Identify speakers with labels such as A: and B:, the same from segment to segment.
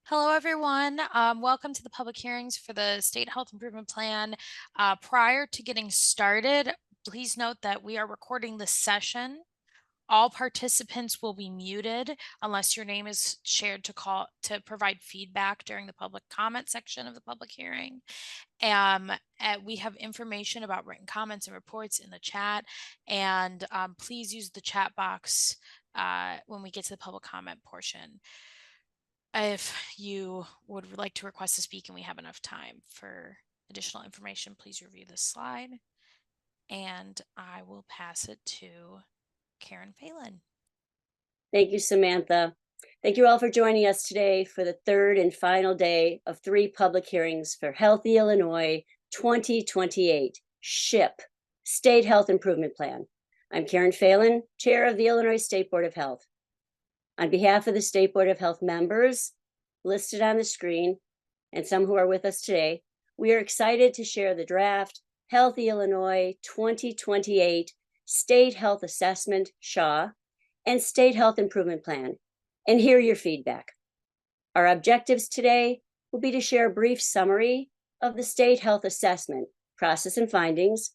A: Hello, everyone. Welcome to the public hearings for the State Health Improvement Plan. Prior to getting started, please note that we are recording this session. All participants will be muted unless your name is shared to provide feedback during the public comment section of the public hearing. We have information about written comments and reports in the chat, and please use the chat box when we get to the public comment portion. If you would like to request to speak and we have enough time for additional information, please review this slide. And I will pass it to Karen Phelan.
B: Thank you, Samantha. Thank you all for joining us today for the third and final day of 3 public hearings for Healthy Illinois 2028 SHIP, State Health Improvement Plan. I'm Karen Phelan, Chair of the Illinois State Board of Health. On behalf of the State Board of Health members listed on the screen and some who are with us today, we are excited to share the draft Healthy Illinois 2028 State Health Assessment, SHAW, and State Health Improvement Plan, and hear your feedback. Our objectives today will be to share a brief summary of the State Health Assessment process and findings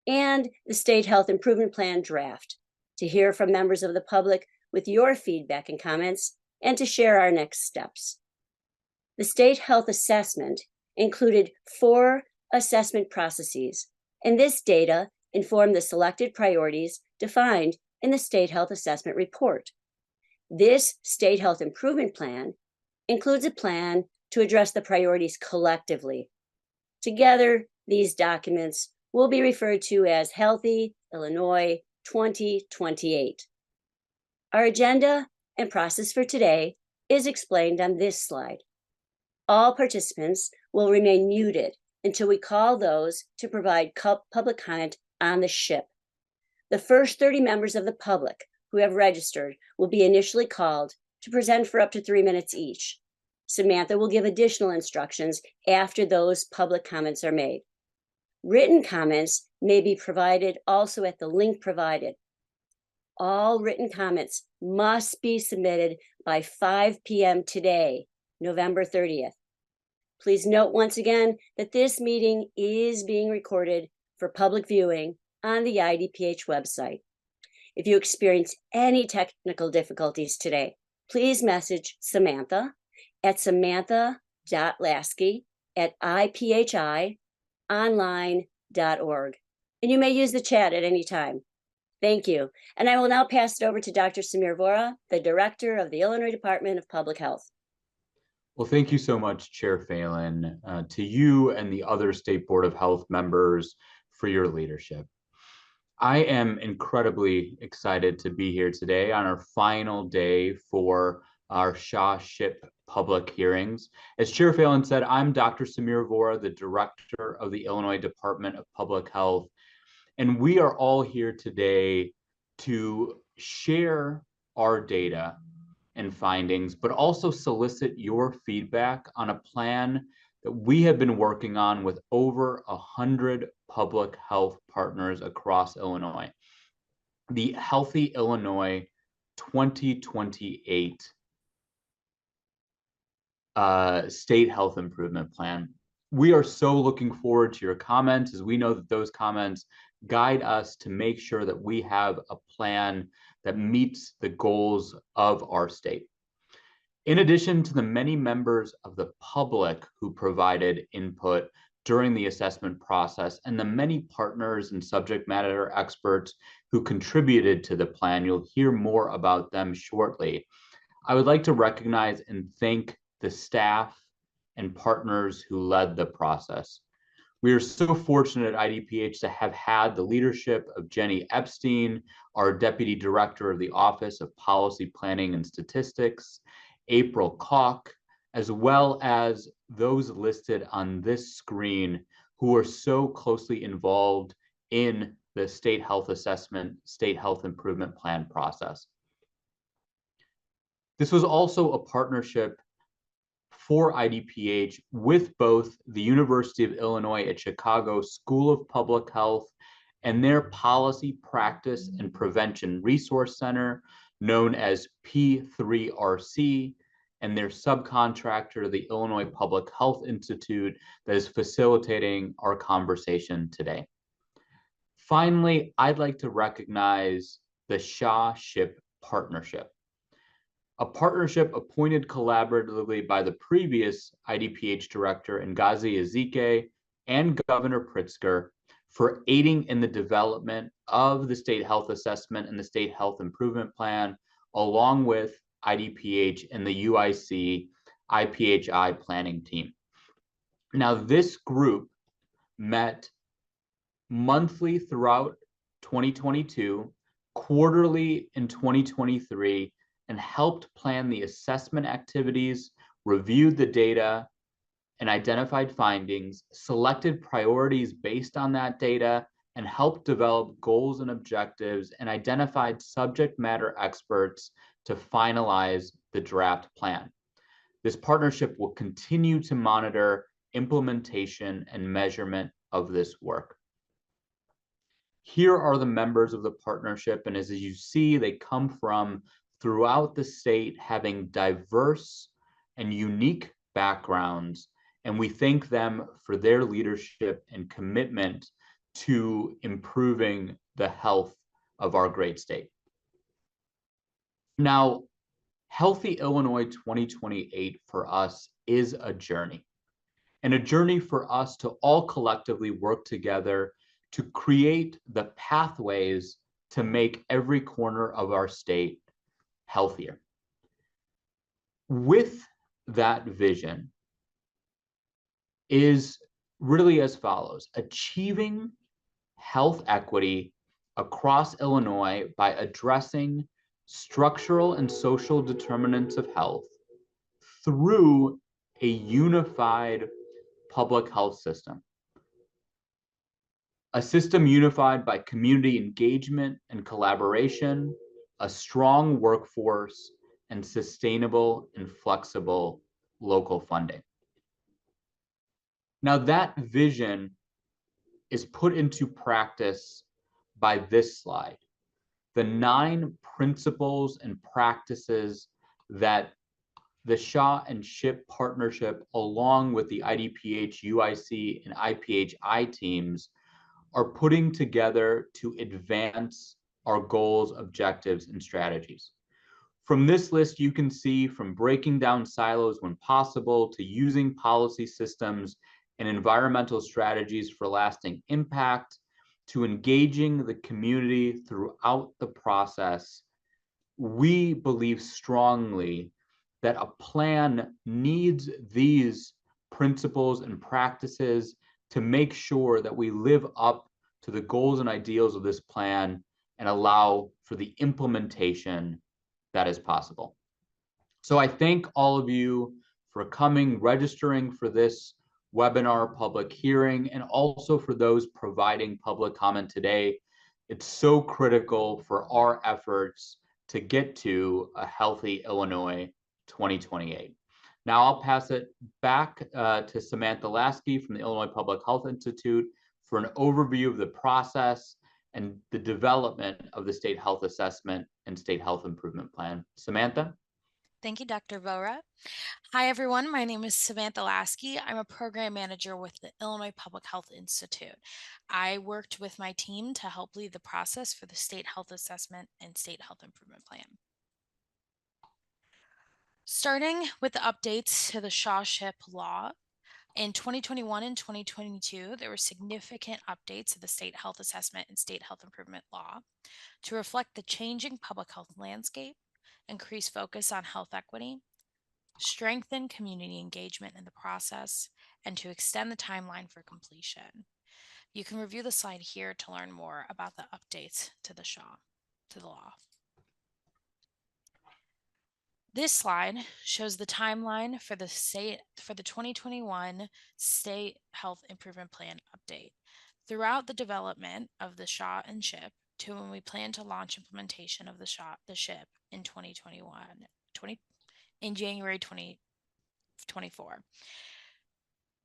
B: and the State Health Improvement Plan draft, to hear from members of the public with your feedback and comments, and to share our next steps. The State Health Assessment included 4 assessment processes, and this data informed the selected priorities defined in the State Health Assessment Report. This State Health Improvement Plan includes a plan to address the priorities collectively. Together, these documents will be referred to as Healthy Illinois 2028. Our agenda and process for today is explained on this slide. All participants will remain muted until we call those to provide public comment on the SHIP. The first 30 members of the public who have registered will be initially called to present for up to 3 minutes each. Samantha will give additional instructions after those public comments are made. Written comments may be provided also at the link provided. All written comments must be submitted by 5 p.m. today, November 30th. Please note once again that this meeting is being recorded for public viewing on the IDPH website. If you experience any technical difficulties today, please message Samantha at samantha.lasky@iphionline.org. And you may use the chat at any time. Thank you. And I will now pass it over to Dr. Samir Vora, the Director of the Illinois Department of Public Health.
C: Well, thank you so much, Chair Phelan, to you and the other State Board of Health members for your leadership. I am incredibly excited to be here today on our final day for our SHIP public hearings. As Chair Phelan said, I'm Dr. Samir Vora, the Director of the Illinois Department of Public Health, and we are all here today to share our data and findings, but also solicit your feedback on a plan that we have been working on with over 100 public health partners across Illinois. The Healthy Illinois 2028 State Health Improvement Plan. We are so looking forward to your comments, as we know that those comments guide us to make sure that we have a plan that meets the goals of our state. In addition to the many members of the public who provided input during the assessment process and the many partners and subject matter experts who contributed to the plan, you'll hear more about them shortly. I would like to recognize and thank the staff and partners who led the process. We are so fortunate at IDPH to have had the leadership of Jenny Epstein, our Deputy Director of the Office of Policy Planning and Statistics, April Koch, as well as those listed on this screen who are so closely involved in the State Health Assessment, State Health Improvement Plan process. This was also a partnership for IDPH with both the University of Illinois at Chicago School of Public Health and their Policy, Practice, and Prevention Resource Center, known as P3RC, and their subcontractor, the Illinois Public Health Institute, that is facilitating our conversation today. Finally, I'd like to recognize the SHA-SHIP partnership, a partnership appointed collaboratively by the previous IDPH director, Ngozi Ezike, and Governor Pritzker for aiding in the development of the state health assessment and the state health improvement plan, along with IDPH and the UIC IPHI planning team. Now, this group met monthly throughout 2022, quarterly in 2023, and helped plan the assessment activities, reviewed the data and identified findings, selected priorities based on that data, and helped develop goals and objectives, and identified subject matter experts to finalize the draft plan. This partnership will continue to monitor implementation and measurement of this work. Here are the members of the partnership, and as you see, they come from throughout the state, having diverse and unique backgrounds, and we thank them for their leadership and commitment to improving the health of our great state. Now, Healthy Illinois 2028 for us is a journey, and a journey for us to all collectively work together to create the pathways to make every corner of our state healthier. With that vision is really as follows: achieving health equity across Illinois by addressing structural and social determinants of health through a unified public health system. A system unified by community engagement and collaboration, a strong workforce, and sustainable and flexible local funding. Now, that vision is put into practice by this slide. The 9 principles and practices that the SHA and SHIP partnership, along with the IDPH, UIC, and IPHI teams, are putting together to advance our goals, objectives, and strategies. From this list, you can see from breaking down silos when possible to using policy systems and environmental strategies for lasting impact to engaging the community throughout the process. We believe strongly that a plan needs these principles and practices to make sure that we live up to the goals and ideals of this plan and allow for the implementation that is possible. So I thank all of you for coming, registering for this webinar public hearing, and also for those providing public comment today. It's so critical for our efforts to get to a healthy Illinois 2028. Now I'll pass it back to Samantha Lasky from the Illinois Public Health Institute for an overview of the process and the development of the state health assessment and state health improvement plan. Samantha?
A: Thank you, Dr. Vora. Hi, everyone. My name is Samantha Lasky. I'm a program manager with the Illinois Public Health Institute. I worked with my team to help lead the process for the state health assessment and state health improvement plan. Starting with the updates to the SHA-SHIP law, in 2021 and 2022, there were significant updates to the state health assessment and state health improvement law to reflect the changing public health landscape, increase focus on health equity, strengthen community engagement in the process, and to extend the timeline for completion. You can review the slide here to learn more about the updates to the law. This slide shows the timeline for the 2021 State Health Improvement Plan update. Throughout the development of the SHA and SHIP to when we plan to launch implementation of the SHIP in January 2024.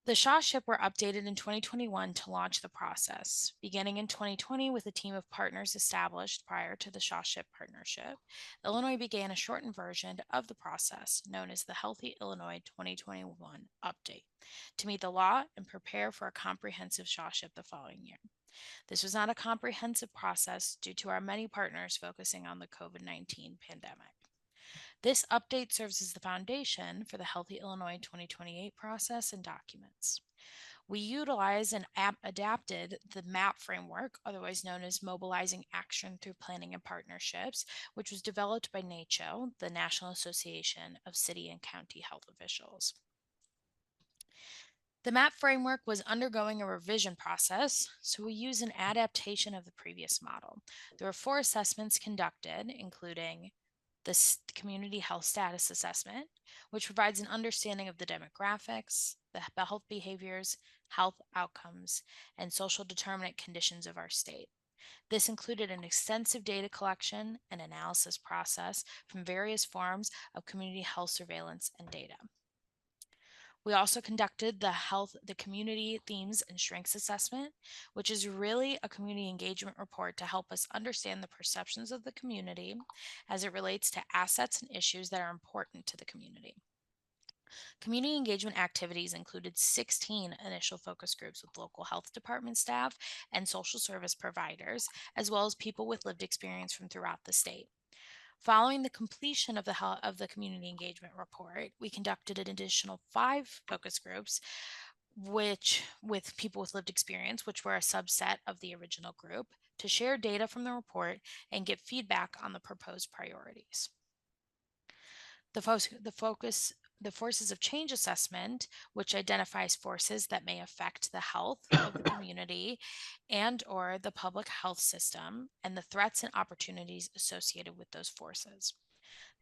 A: The SHA SHIP were updated in 2021 to launch the process. Beginning in 2020 with a team of partners established prior to the SHA SHIP partnership, Illinois began a shortened version of the process known as the Healthy Illinois 2021 Update to meet the law and prepare for a comprehensive SHA SHIP the following year. This was not a comprehensive process due to our many partners focusing on the COVID-19 pandemic. This update serves as the foundation for the Healthy Illinois 2028 process and documents. We utilize and adapted the MAP framework, otherwise known as Mobilizing Action Through Planning and Partnerships, which was developed by NACCHO, the National Association of City and County Health Officials. The MAP framework was undergoing a revision process, so we used an adaptation of the previous model. There were 4 assessments conducted, including the Community Health Status Assessment, which provides an understanding of the demographics, the health behaviors, health outcomes, and social determinant conditions of our state. This included an extensive data collection and analysis process from various forms of community health surveillance and data. We also conducted the Community Themes and Strengths Assessment, which is really a community engagement report to help us understand the perceptions of the community as it relates to assets and issues that are important to the community. Community engagement activities included 16 initial focus groups with local health department staff and social service providers, as well as people with lived experience from throughout the state. Following the completion of the community engagement report, we conducted an additional 5 focus groups, which with people with lived experience, which were a subset of the original group, to share data from the report and get feedback on the proposed priorities. The Forces of Change assessment, which identifies forces that may affect the health of the community and or the public health system and the threats and opportunities associated with those forces.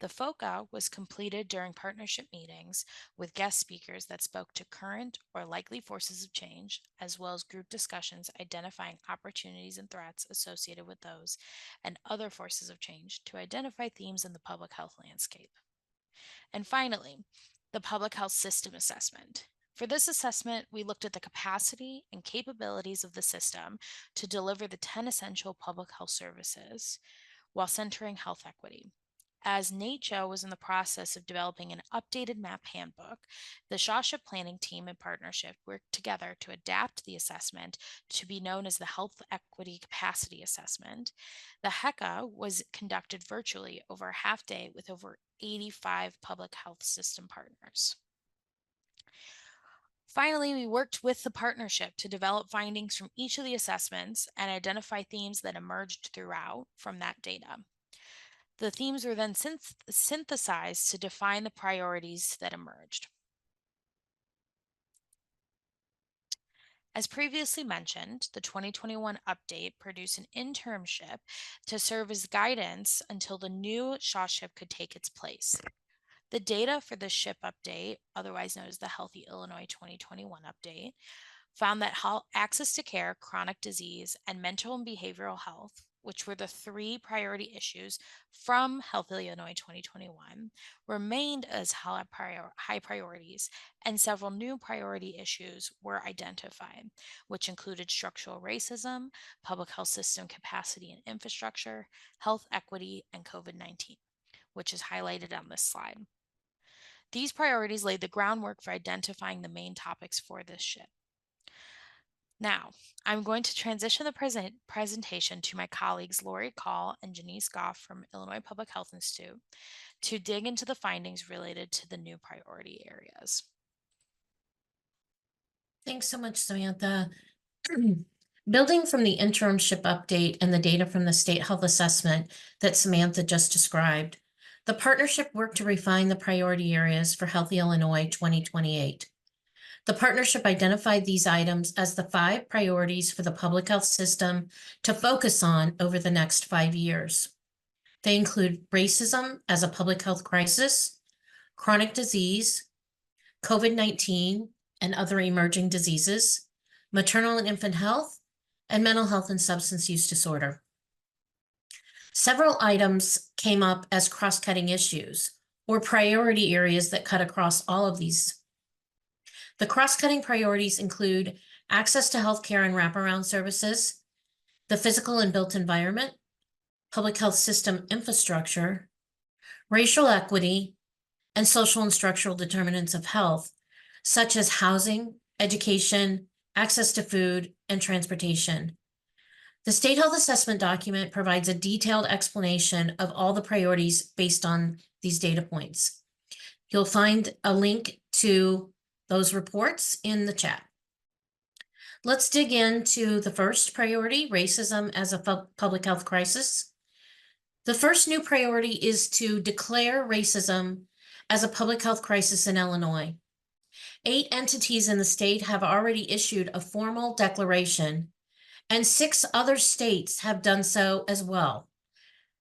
A: The FOCA was completed during partnership meetings with guest speakers that spoke to current or likely forces of change, as well as group discussions identifying opportunities and threats associated with those and other forces of change to identify themes in the public health landscape. And finally, the Public Health System Assessment. For this assessment, we looked at the capacity and capabilities of the system to deliver the 10 essential public health services while centering health equity. As NACCHO was in the process of developing an updated MAP handbook, the SHA SHIP planning team in partnership worked together to adapt the assessment to be known as the Health Equity Capacity Assessment. The HECA was conducted virtually over a half day with over 85 public health system partners. Finally, we worked with the partnership to develop findings from each of the assessments and identify themes that emerged throughout from that data. The themes were then synthesized to define the priorities that emerged. As previously mentioned, the 2021 update produced an internship to serve as guidance until the new SHA SHIP could take its place. The data for the SHIP update, otherwise known as the Healthy Illinois 2021 update, found that access to care, chronic disease, and mental and behavioral health, which were the 3 priority issues from Healthy Illinois 2021, remained as high priorities, and several new priority issues were identified, which included structural racism, public health system capacity and infrastructure, health equity, and COVID-19, which is highlighted on this slide. These priorities laid the groundwork for identifying the main topics for this SHIP. Now, I'm going to transition the presentation to my colleagues Lori Call and Janice Goff from Illinois Public Health Institute to dig into the findings related to the new priority areas.
D: Thanks so much, Samantha. Building from the interim SHIP update and the data from the state health assessment that Samantha just described, the partnership worked to refine the priority areas for Healthy Illinois 2028. The partnership identified these items as the 5 priorities for the public health system to focus on over the next 5 years. They include racism as a public health crisis, chronic disease, COVID-19 and other emerging diseases, maternal and infant health, and mental health and substance use disorder. Several items came up as cross-cutting issues or priority areas that cut across all of these. The cross-cutting priorities include access to healthcare and wraparound services, the physical and built environment, public health system infrastructure, racial equity, and social and structural determinants of health, such as housing, education, access to food, and transportation. The State Health Assessment document provides a detailed explanation of all the priorities based on these data points. You'll find a link to those reports in the chat. Let's dig into the first priority, racism as a public health crisis. The first new priority is to declare racism as a public health crisis in Illinois. 8 entities in the state have already issued a formal declaration, and 6 other states have done so as well.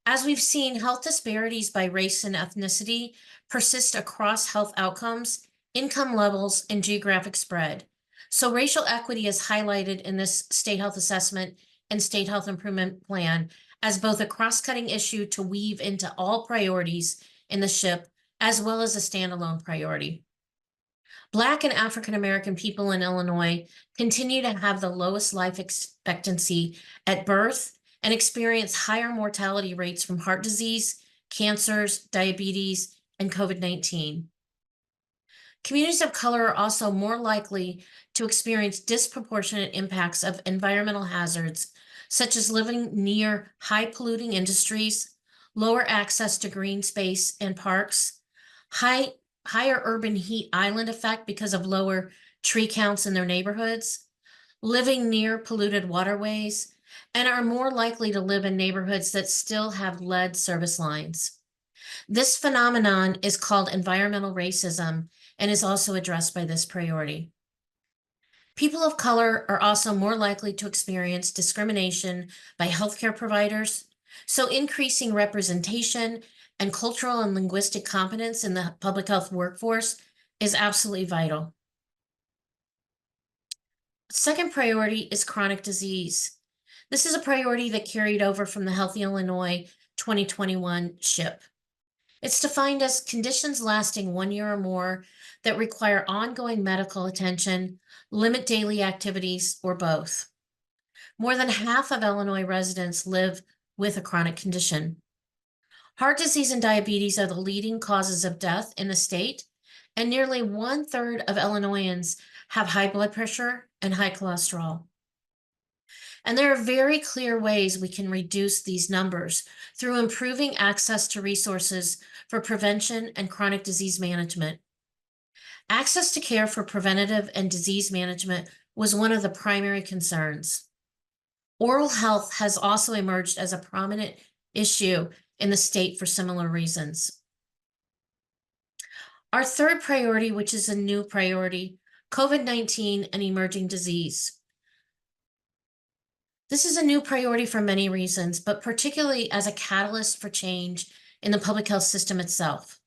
D: As we've seen, health disparities by race and ethnicity persist across health outcomes, income levels, and geographic spread. So racial equity is highlighted in this state health assessment and state health improvement plan as both a cross-cutting issue to weave into all priorities in the SHIP, as well as a standalone priority. Black and African American people in Illinois continue to have the lowest life expectancy at birth and experience higher mortality rates from heart disease, cancers, diabetes, and COVID-19. Communities of color are also more likely to experience disproportionate impacts of environmental hazards, such as living near high polluting industries, lower access to green space and parks, higher urban heat island effect because of lower tree counts in their neighborhoods, living near polluted waterways, and are more likely to live in neighborhoods that still have lead service lines. This phenomenon is called environmental racism and is also addressed by this priority. People of color are also more likely to experience discrimination by healthcare providers, so increasing representation and cultural and linguistic competence in the public health workforce is absolutely vital. Second priority is chronic disease. This is a priority that carried over from the Healthy Illinois 2021 SHIP. It's defined as conditions lasting 1 year or more that require ongoing medical attention, limit daily activities, or both. More than half of Illinois residents live with a chronic condition. Heart disease and diabetes are the leading causes of death in the state, and nearly 1/3 of Illinoisans have high blood pressure and high cholesterol. And there are very clear ways we can reduce these numbers through improving access to resources for prevention and chronic disease management. Access to care for preventative and disease management was one of the primary concerns. Oral health has also emerged as a prominent issue in the state for similar reasons. Our third priority, which is a new priority, COVID-19 and emerging disease. This is a new priority for many reasons, but particularly as a catalyst for change in the public health system itself.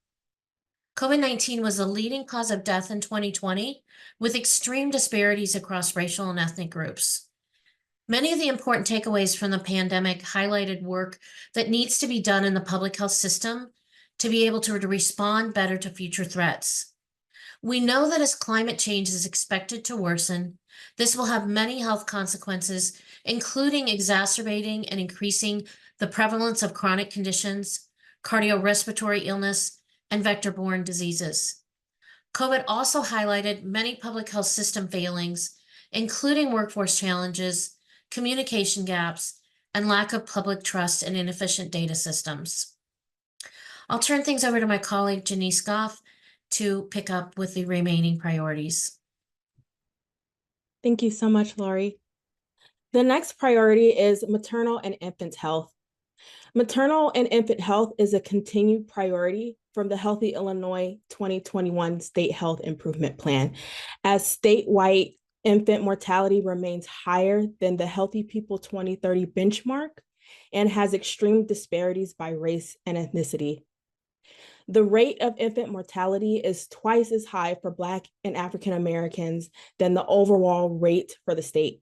D: COVID-19 was the leading cause of death in 2020, with extreme disparities across racial and ethnic groups. Many of the important takeaways from the pandemic highlighted work that needs to be done in the public health system to be able to respond better to future threats. We know that as climate change is expected to worsen, this will have many health consequences, including exacerbating and increasing the prevalence of chronic conditions, cardiorespiratory illness, and vector-borne diseases. COVID also highlighted many public health system failings, including workforce challenges, communication gaps, and lack of public trust and inefficient data systems. I'll turn things over to my colleague, Janice Goff, to pick up with the remaining priorities.
E: Thank you so much, Lori. The next priority is maternal and infant health. Maternal and infant health is a continued priority from the Healthy Illinois 2021 State Health Improvement Plan, as statewide infant mortality remains higher than the Healthy People 2030 benchmark and has extreme disparities by race and ethnicity. The rate of infant mortality is twice as high for Black and African Americans than the overall rate for the state.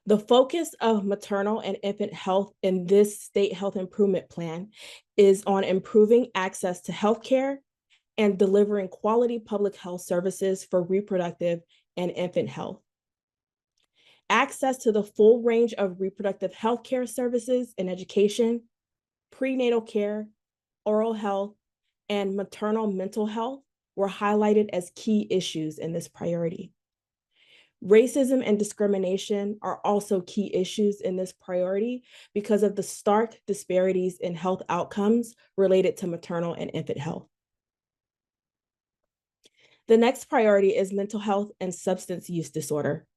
E: The focus of maternal and infant health in this state health improvement plan is on improving access to healthcare and delivering quality public health services for reproductive and infant health. Access to the full range of reproductive health care services and education, prenatal care, oral health, and maternal mental health were highlighted as key issues in this priority. Racism and discrimination are also key issues in this priority because of the stark disparities in health outcomes related to maternal and infant health. The next priority is mental health and substance use disorder.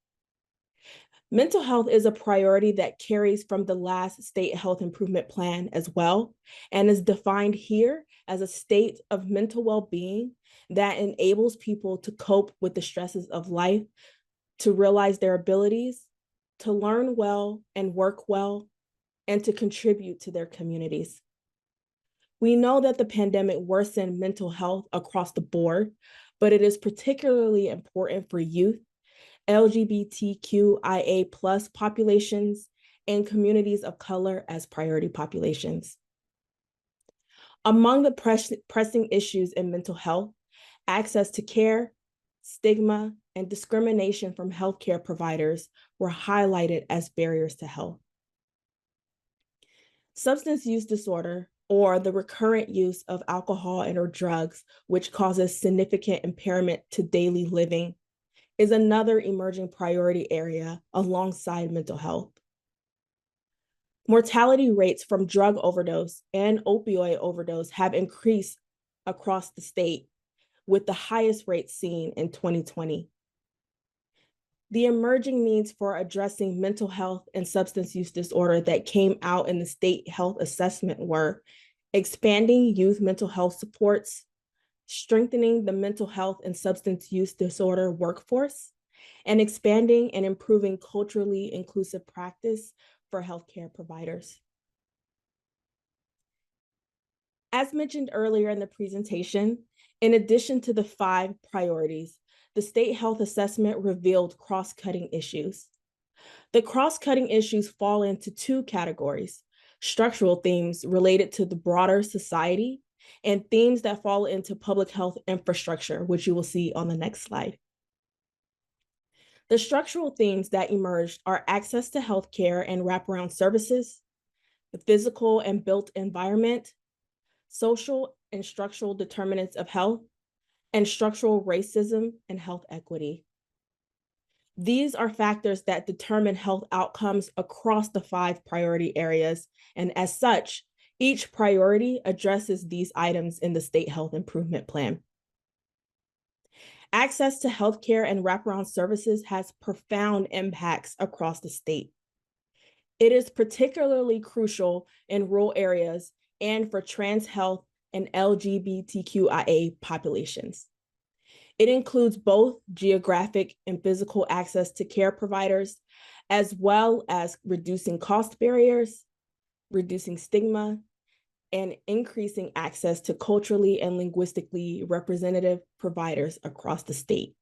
E: Mental health is a priority that carries from the last state health improvement plan as well, and is defined here as a state of mental well-being that enables people to cope with the stresses of life, to realize their abilities, to learn well and work well, and to contribute to their communities. We know that the pandemic worsened mental health across the board, but it is particularly important for youth, LGBTQIA+ populations, and communities of color as priority populations. Among the pressing issues in mental health, access to care, stigma, and discrimination from healthcare providers were highlighted as barriers to health. Substance use disorder, or the recurrent use of alcohol and or drugs, which causes significant impairment to daily living, is another emerging priority area alongside mental health. Mortality rates from drug overdose and opioid overdose have increased across the state, with the highest rates seen in 2020. The emerging needs for addressing mental health and substance use disorder that came out in the state health assessment were expanding youth mental health supports, strengthening the mental health and substance use disorder workforce, and expanding and improving culturally inclusive practice for healthcare providers. As mentioned earlier in the presentation, in addition to the 5 priorities, the state health assessment revealed cross-cutting issues. The cross-cutting issues fall into 2 categories: structural themes related to the broader society, and themes that fall into public health infrastructure, which you will see on the next slide. The structural themes that emerged are access to healthcare and wraparound services, the physical and built environment, social and structural determinants of health, and structural racism and health equity. These are factors that determine health outcomes across the 5 priority areas, and as such, each priority addresses these items in the State Health Improvement Plan. Access to healthcare and wraparound services has profound impacts across the state. It is particularly crucial in rural areas and for trans health and LGBTQIA populations. It includes both geographic and physical access to care providers, as well as reducing cost barriers, reducing stigma, and increasing access to culturally and linguistically representative providers across the state.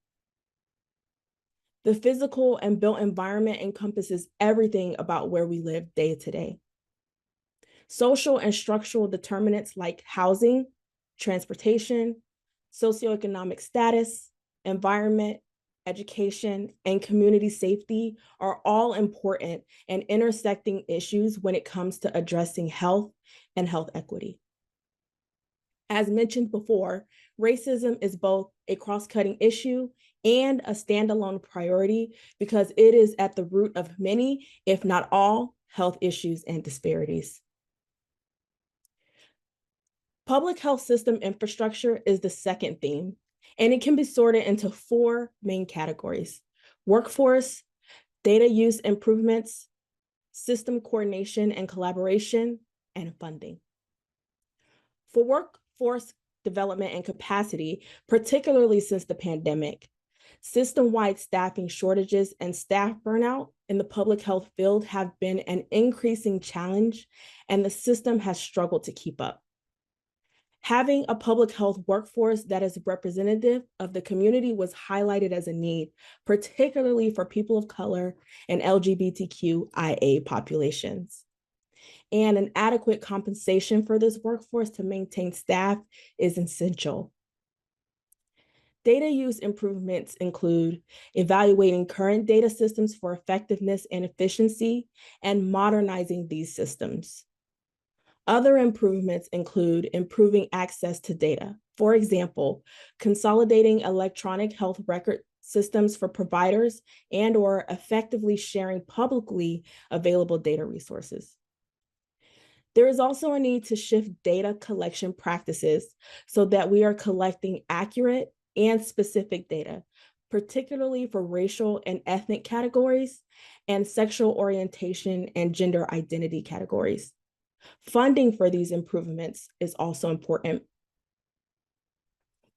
E: The physical and built environment encompasses everything about where we live day to day. Social and structural determinants like housing, transportation, socioeconomic status, environment, education, and community safety are all important and intersecting issues when it comes to addressing health and health equity. As mentioned before, racism is both a cross-cutting issue and a standalone priority because it is at the root of many, if not all, health issues and disparities. Public health system infrastructure is the second theme, and it can be sorted into 4 main categories: workforce, data use improvements, system coordination and collaboration, and funding. For workforce development and capacity, particularly since the pandemic, system-wide staffing shortages and staff burnout in the public health field have been an increasing challenge, and the system has struggled to keep up. Having a public health workforce that is representative of the community was highlighted as a need, particularly for people of color and LGBTQIA populations. And an adequate compensation for this workforce to maintain staff is essential. Data use improvements include evaluating current data systems for effectiveness and efficiency and modernizing these systems. Other improvements include improving access to data. For example, consolidating electronic health record systems for providers and/or effectively sharing publicly available data resources. There is also a need to shift data collection practices so that we are collecting accurate and specific data, particularly for racial and ethnic categories and sexual orientation and gender identity categories. Funding for these improvements is also important.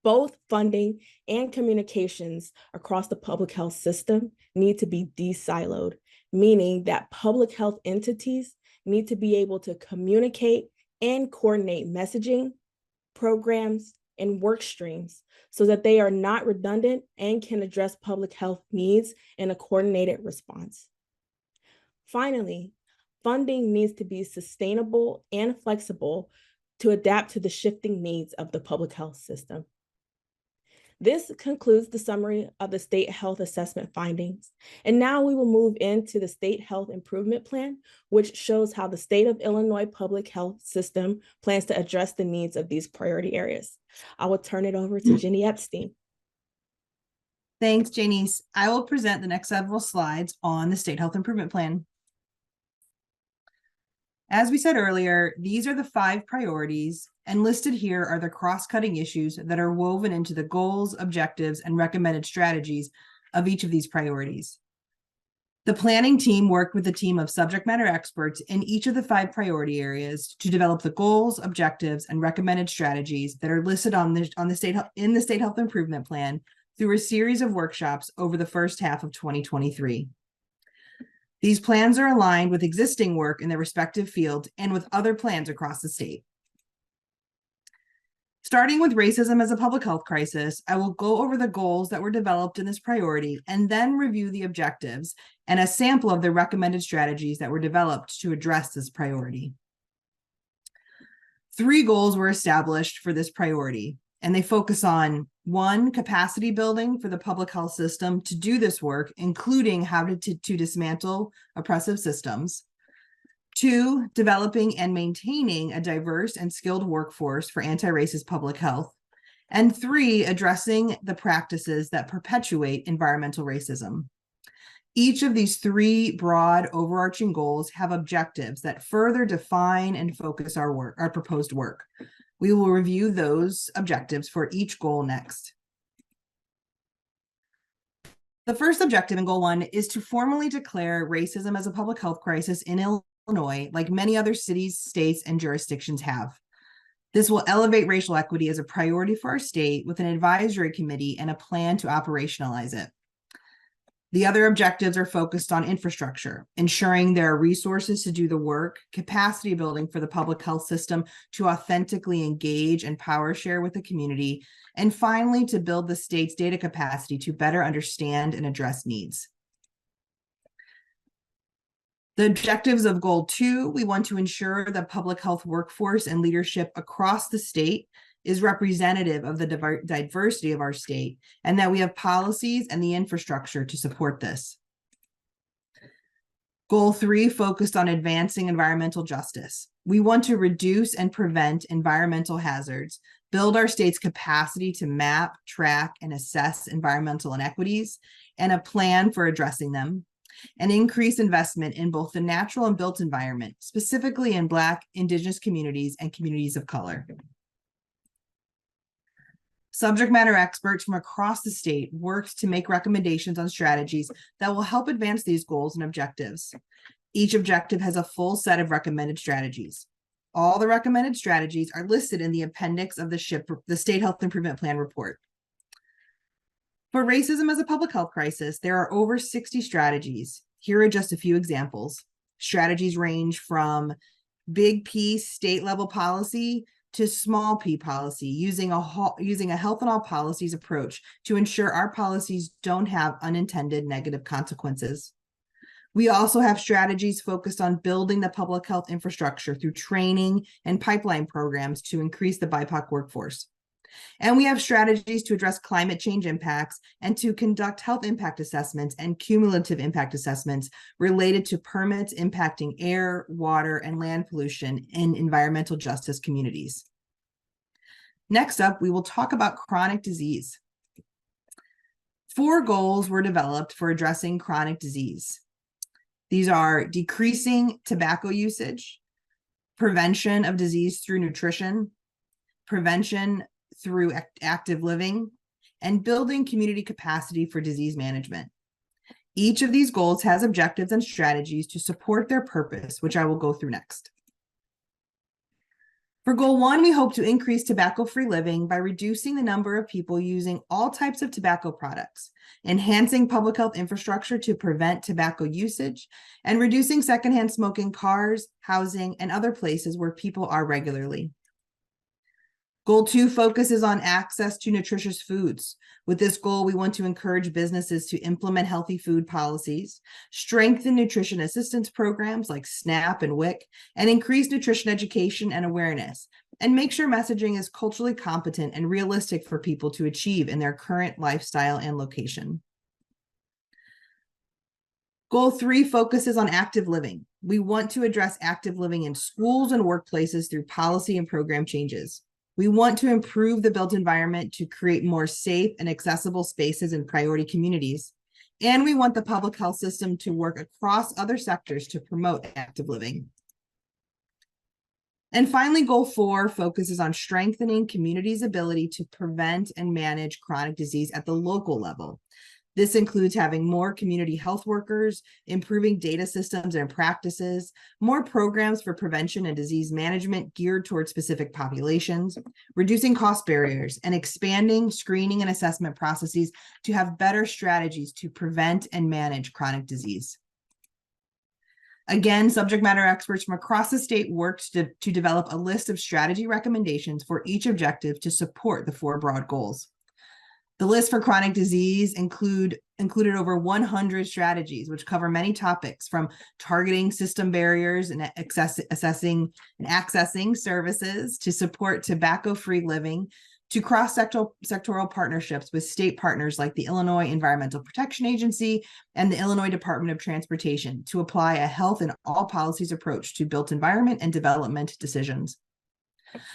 E: Both funding and communications across the public health system need to be de-siloed, meaning that public health entities need to be able to communicate and coordinate messaging, programs, and work streams so that they are not redundant and can address public health needs in a coordinated response. Finally, funding needs to be sustainable and flexible to adapt to the shifting needs of the public health system. This concludes the summary of the State Health Assessment findings. And now we will move into the State Health Improvement Plan, which shows how the state of Illinois public health system plans to address the needs of these priority areas. I will turn it over to Jenny Epstein.
F: Thanks, Janice. I will present the next several slides on the State Health Improvement Plan. As we said earlier, these are the 5 priorities, and listed here are the cross-cutting issues that are woven into the goals, objectives, and recommended strategies of each of these priorities. The planning team worked with a team of subject matter experts in each of the 5 priority areas to develop the goals, objectives, and recommended strategies that are listed in the State Health Improvement Plan through a series of workshops over the first half of 2023. These plans are aligned with existing work in their respective fields and with other plans across the state. Starting with racism as a public health crisis, I will go over the goals that were developed in this priority and then review the objectives and a sample of the recommended strategies that were developed to address this priority. 3 goals were established for this priority, and they focus on 1, capacity building for the public health system to do this work, including how to dismantle oppressive systems. 2, developing and maintaining a diverse and skilled workforce for anti-racist public health. And 3, addressing the practices that perpetuate environmental racism. Each of these 3 broad overarching goals have objectives that further define and focus our proposed work. We will review those objectives for each goal next. The first objective in Goal 1 is to formally declare racism as a public health crisis in Illinois, like many other cities, states, and jurisdictions have. This will elevate racial equity as a priority for our state with an advisory committee and a plan to operationalize it. The other objectives are focused on infrastructure, ensuring there are resources to do the work, capacity building for the public health system to authentically engage and power share with the community, and finally, to build the state's data capacity to better understand and address needs. The objectives of Goal 2, we want to ensure the public health workforce and leadership across the state is representative of the diversity of our state, and that we have policies and the infrastructure to support this. Goal 3 focused on advancing environmental justice. We want to reduce and prevent environmental hazards, build our state's capacity to map, track, and assess environmental inequities, and a plan for addressing them, and increase investment in both the natural and built environment, specifically in Black, Indigenous communities and communities of color. Subject matter experts from across the state worked to make recommendations on strategies that will help advance these goals and objectives. Each objective has a full set of recommended strategies. All the recommended strategies are listed in the appendix of the State Health Improvement Plan report. For racism as a public health crisis, there are over 60 strategies. Here are just a few examples. Strategies range from big P state level policy to small p policy, using a health in all policies approach to ensure our policies don't have unintended negative consequences. We also have strategies focused on building the public health infrastructure through training and pipeline programs to increase the BIPOC workforce. And we have strategies to address climate change impacts and to conduct health impact assessments and cumulative impact assessments related to permits impacting air, water, and land pollution in environmental justice communities. Next up, we will talk about chronic disease. 4 goals were developed for addressing chronic disease. These are decreasing tobacco usage, prevention of disease through nutrition, prevention through active living, and building community capacity for disease management. Each of these goals has objectives and strategies to support their purpose, which I will go through next. For goal 1, we hope to increase tobacco-free living by reducing the number of people using all types of tobacco products, enhancing public health infrastructure to prevent tobacco usage, and reducing secondhand smoking in cars, housing, and other places where people are regularly. Goal 2 focuses on access to nutritious foods. With this goal, we want to encourage businesses to implement healthy food policies, strengthen nutrition assistance programs like SNAP and WIC, and increase nutrition education and awareness, and make sure messaging is culturally competent and realistic for people to achieve in their current lifestyle and location. Goal 3 focuses on active living. We want to address active living in schools and workplaces through policy and program changes. We want to improve the built environment to create more safe and accessible spaces in priority communities. And we want the public health system to work across other sectors to promote active living. And finally, goal 4 focuses on strengthening communities' ability to prevent and manage chronic disease at the local level. This includes having more community health workers, improving data systems and practices, more programs for prevention and disease management geared towards specific populations, reducing cost barriers, and expanding screening and assessment processes to have better strategies to prevent and manage chronic disease. Again, subject matter experts from across the state worked to develop a list of strategy recommendations for each objective to support the 4 broad goals. The list for chronic disease included over 100 strategies, which cover many topics from targeting system barriers and assessing and accessing services to support tobacco-free living, to cross-sectoral partnerships with state partners like the Illinois Environmental Protection Agency and the Illinois Department of Transportation to apply a health in all policies approach to built environment and development decisions.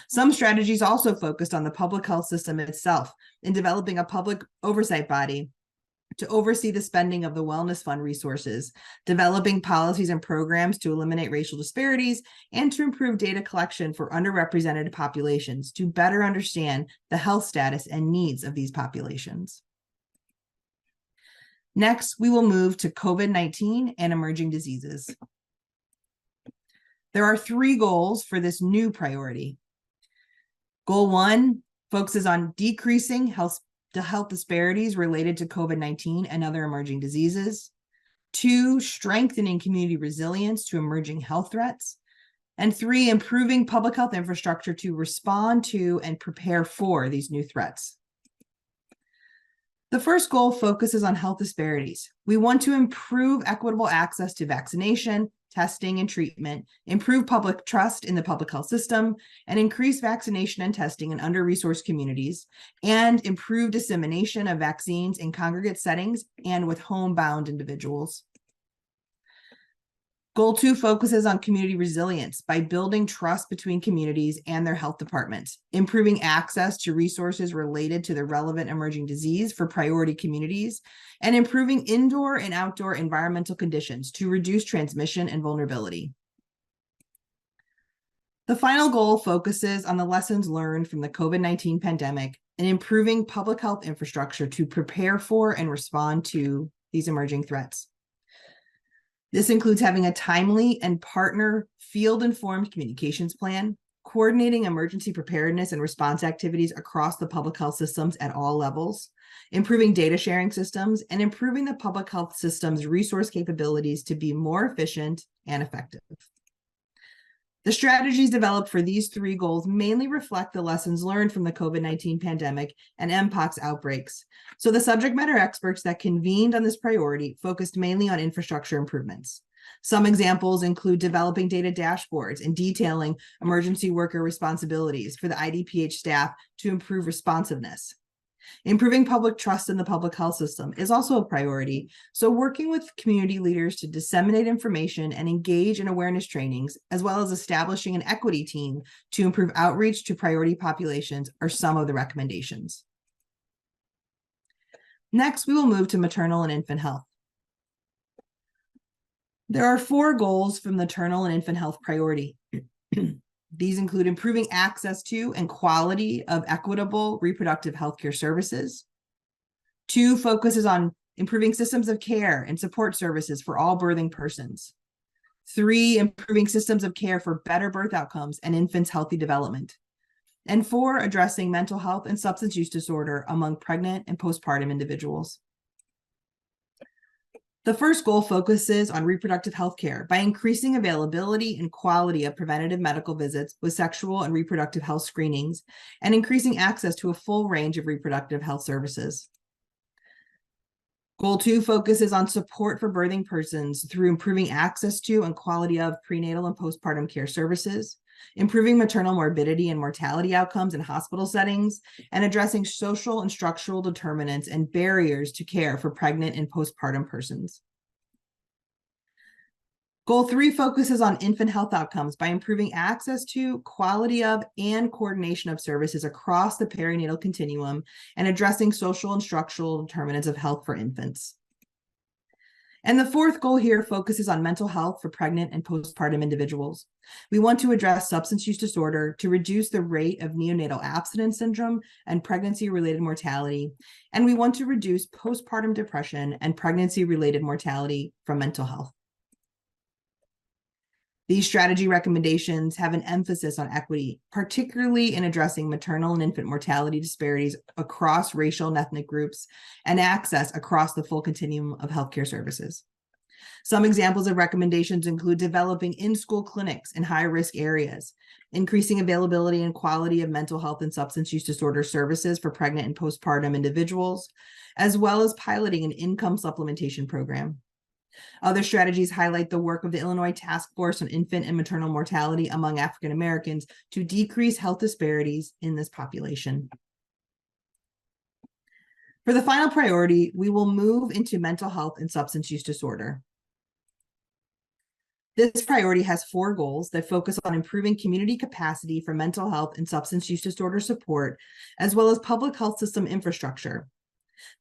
F: Some strategies also focused on the public health system itself in developing a public oversight body to oversee the spending of the Wellness Fund resources, developing policies and programs to eliminate racial disparities, and to improve data collection for underrepresented populations to better understand the health status and needs of these populations. Next, we will move to COVID-19 and emerging diseases. There are 3 goals for this new priority. Goal 1 focuses on decreasing health disparities related to COVID-19 and other emerging diseases. 2, strengthening community resilience to emerging health threats. And 3, improving public health infrastructure to respond to and prepare for these new threats. The first goal focuses on health disparities. We want to improve equitable access to vaccination, testing, and treatment, improve public trust in the public health system, and increase vaccination and testing in under-resourced communities, and improve dissemination of vaccines in congregate settings and with homebound individuals. Goal 2 focuses on community resilience by building trust between communities and their health departments, improving access to resources related to the relevant emerging disease for priority communities, and improving indoor and outdoor environmental conditions to reduce transmission and vulnerability. The final goal focuses on the lessons learned from the COVID-19 pandemic and improving public health infrastructure to prepare for and respond to these emerging threats. This includes having a timely and partner field-informed communications plan, coordinating emergency preparedness and response activities across the public health systems at all levels, improving data sharing systems, and improving the public health system's resource capabilities to be more efficient and effective. The strategies developed for these 3 goals mainly reflect the lessons learned from the COVID-19 pandemic and Mpox outbreaks. So the subject matter experts that convened on this priority focused mainly on infrastructure improvements. Some examples include developing data dashboards and detailing emergency worker responsibilities for the IDPH staff to improve responsiveness. Improving public trust in the public health system is also a priority, so working with community leaders to disseminate information and engage in awareness trainings, as well as establishing an equity team to improve outreach to priority populations are some of the recommendations. Next, we will move to maternal and infant health. There are 4 goals from the maternal and infant health priority. These include improving access to and quality of equitable reproductive healthcare services. 2 focuses on improving systems of care and support services for all birthing persons. 3, improving systems of care for better birth outcomes and infants' healthy development. And 4, addressing mental health and substance use disorder among pregnant and postpartum individuals. The first goal focuses on reproductive health care by increasing availability and quality of preventative medical visits with sexual and reproductive health screenings and increasing access to a full range of reproductive health services. Goal 2 focuses on support for birthing persons through improving access to and quality of prenatal and postpartum care services, improving maternal morbidity and mortality outcomes in hospital settings, and addressing social and structural determinants and barriers to care for pregnant and postpartum persons. Goal 3 focuses on infant health outcomes by improving access to, quality of, and coordination of services across the perinatal continuum and addressing social and structural determinants of health for infants. And the 4th goal here focuses on mental health for pregnant and postpartum individuals. We want to address substance use disorder to reduce the rate of neonatal abstinence syndrome and pregnancy-related mortality. And we want to reduce postpartum depression and pregnancy-related mortality from mental health. These strategy recommendations have an emphasis on equity, particularly in addressing maternal and infant mortality disparities across racial and ethnic groups and access across the full continuum of healthcare services. Some examples of recommendations include developing in-school clinics in high-risk areas, increasing availability and quality of mental health and substance use disorder services for pregnant and postpartum individuals, as well as piloting an income supplementation program. Other strategies highlight the work of the Illinois Task Force on Infant and Maternal Mortality among African Americans to decrease health disparities in this population. For the final priority, we will move into mental health and substance use disorder. This priority has 4 goals that focus on improving community capacity for mental health and substance use disorder support, as well as public health system infrastructure.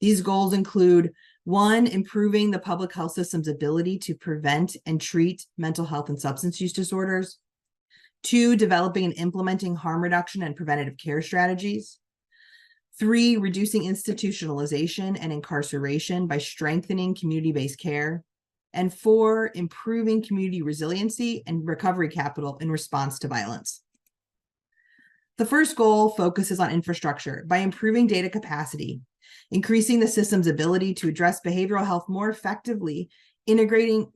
F: These goals include 1, improving the public health system's ability to prevent and treat mental health and substance use disorders. 2, developing and implementing harm reduction and preventative care strategies. 3, reducing institutionalization and incarceration by strengthening community-based care. And 4, improving community resiliency and recovery capital in response to violence. The first goal focuses on infrastructure by improving data capacity, increasing the system's ability to address behavioral health more effectively, integrating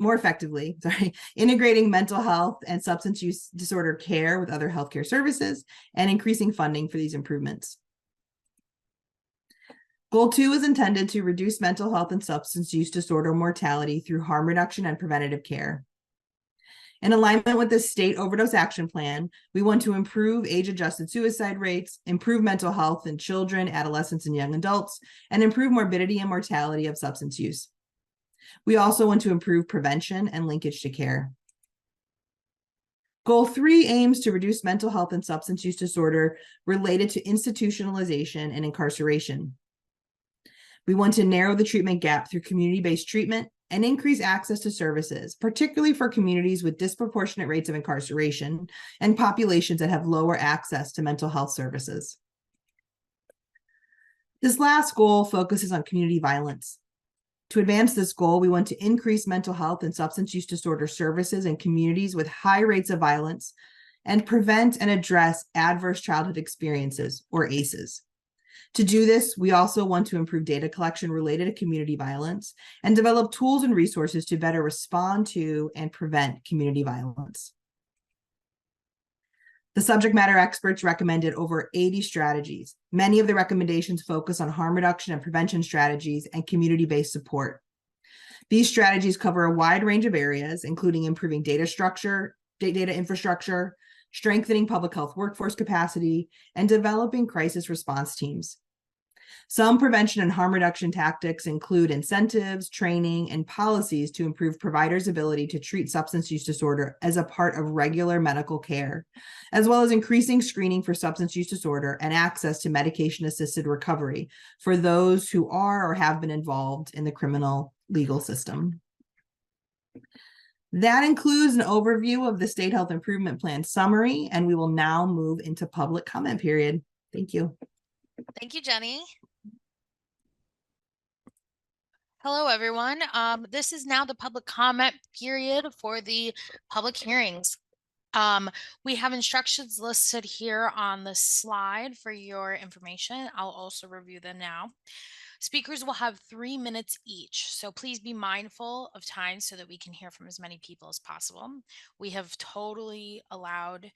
F: mental health and substance use disorder care with other healthcare services, and increasing funding for these improvements. Goal 2 is intended to reduce mental health and substance use disorder mortality through harm reduction and preventative care. In alignment with the state overdose action plan, we want to improve age-adjusted suicide rates, improve mental health in children, adolescents, and young adults, and improve morbidity and mortality of substance use. We also want to improve prevention and linkage to care. Goal 3 aims to reduce mental health and substance use disorder related to institutionalization and incarceration. We want to narrow the treatment gap through community-based treatment and increase access to services, particularly for communities with disproportionate rates of incarceration and populations that have lower access to mental health services. This last goal focuses on community violence. To advance this goal, we want to increase mental health and substance use disorder services in communities with high rates of violence and prevent and address adverse childhood experiences, or ACEs. To do this, we also want to improve data collection related to community violence and develop tools and resources to better respond to and prevent community violence. The subject matter experts recommended over 80 strategies. Many of the recommendations focus on harm reduction and prevention strategies and community-based support. These strategies cover a wide range of areas, including improving data infrastructure, strengthening public health workforce capacity, and developing crisis response teams. Some prevention and harm reduction tactics include incentives, training, and policies to improve providers' ability to treat substance use disorder as a part of regular medical care, as well as increasing screening for substance use disorder and access to medication-assisted recovery for those who are or have been involved in the criminal legal system. That includes an overview of the State Health Improvement Plan summary, and we will now move into public comment period. Thank you.
A: Thank you, Jenny. Hello, everyone. This is now the public comment period for the public hearings. We have instructions listed here on the slide for your information. I'll also review them now. Speakers will have 3 minutes each, so please be mindful of time so that we can hear from as many people as possible. We have allowed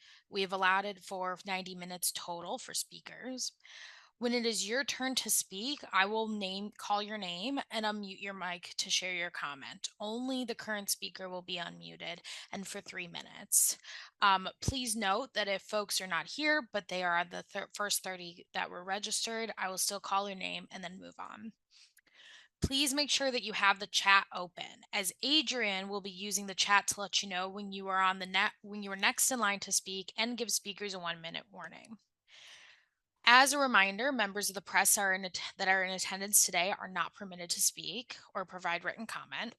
A: for 90 minutes total for speakers. When it is your turn to speak, I will call your name and unmute your mic to share your comment. Only the current speaker will be unmuted, and for 3 minutes. Please note that if folks are not here, but they are the first 30 that were registered, I will still call your name and then move on. Please make sure that you have the chat open, as Adrian will be using the chat to let you know when you are when you are next in line to speak, and give speakers a 1-minute warning. As a reminder, members of the press that are in attendance today are not permitted to speak or provide written comment.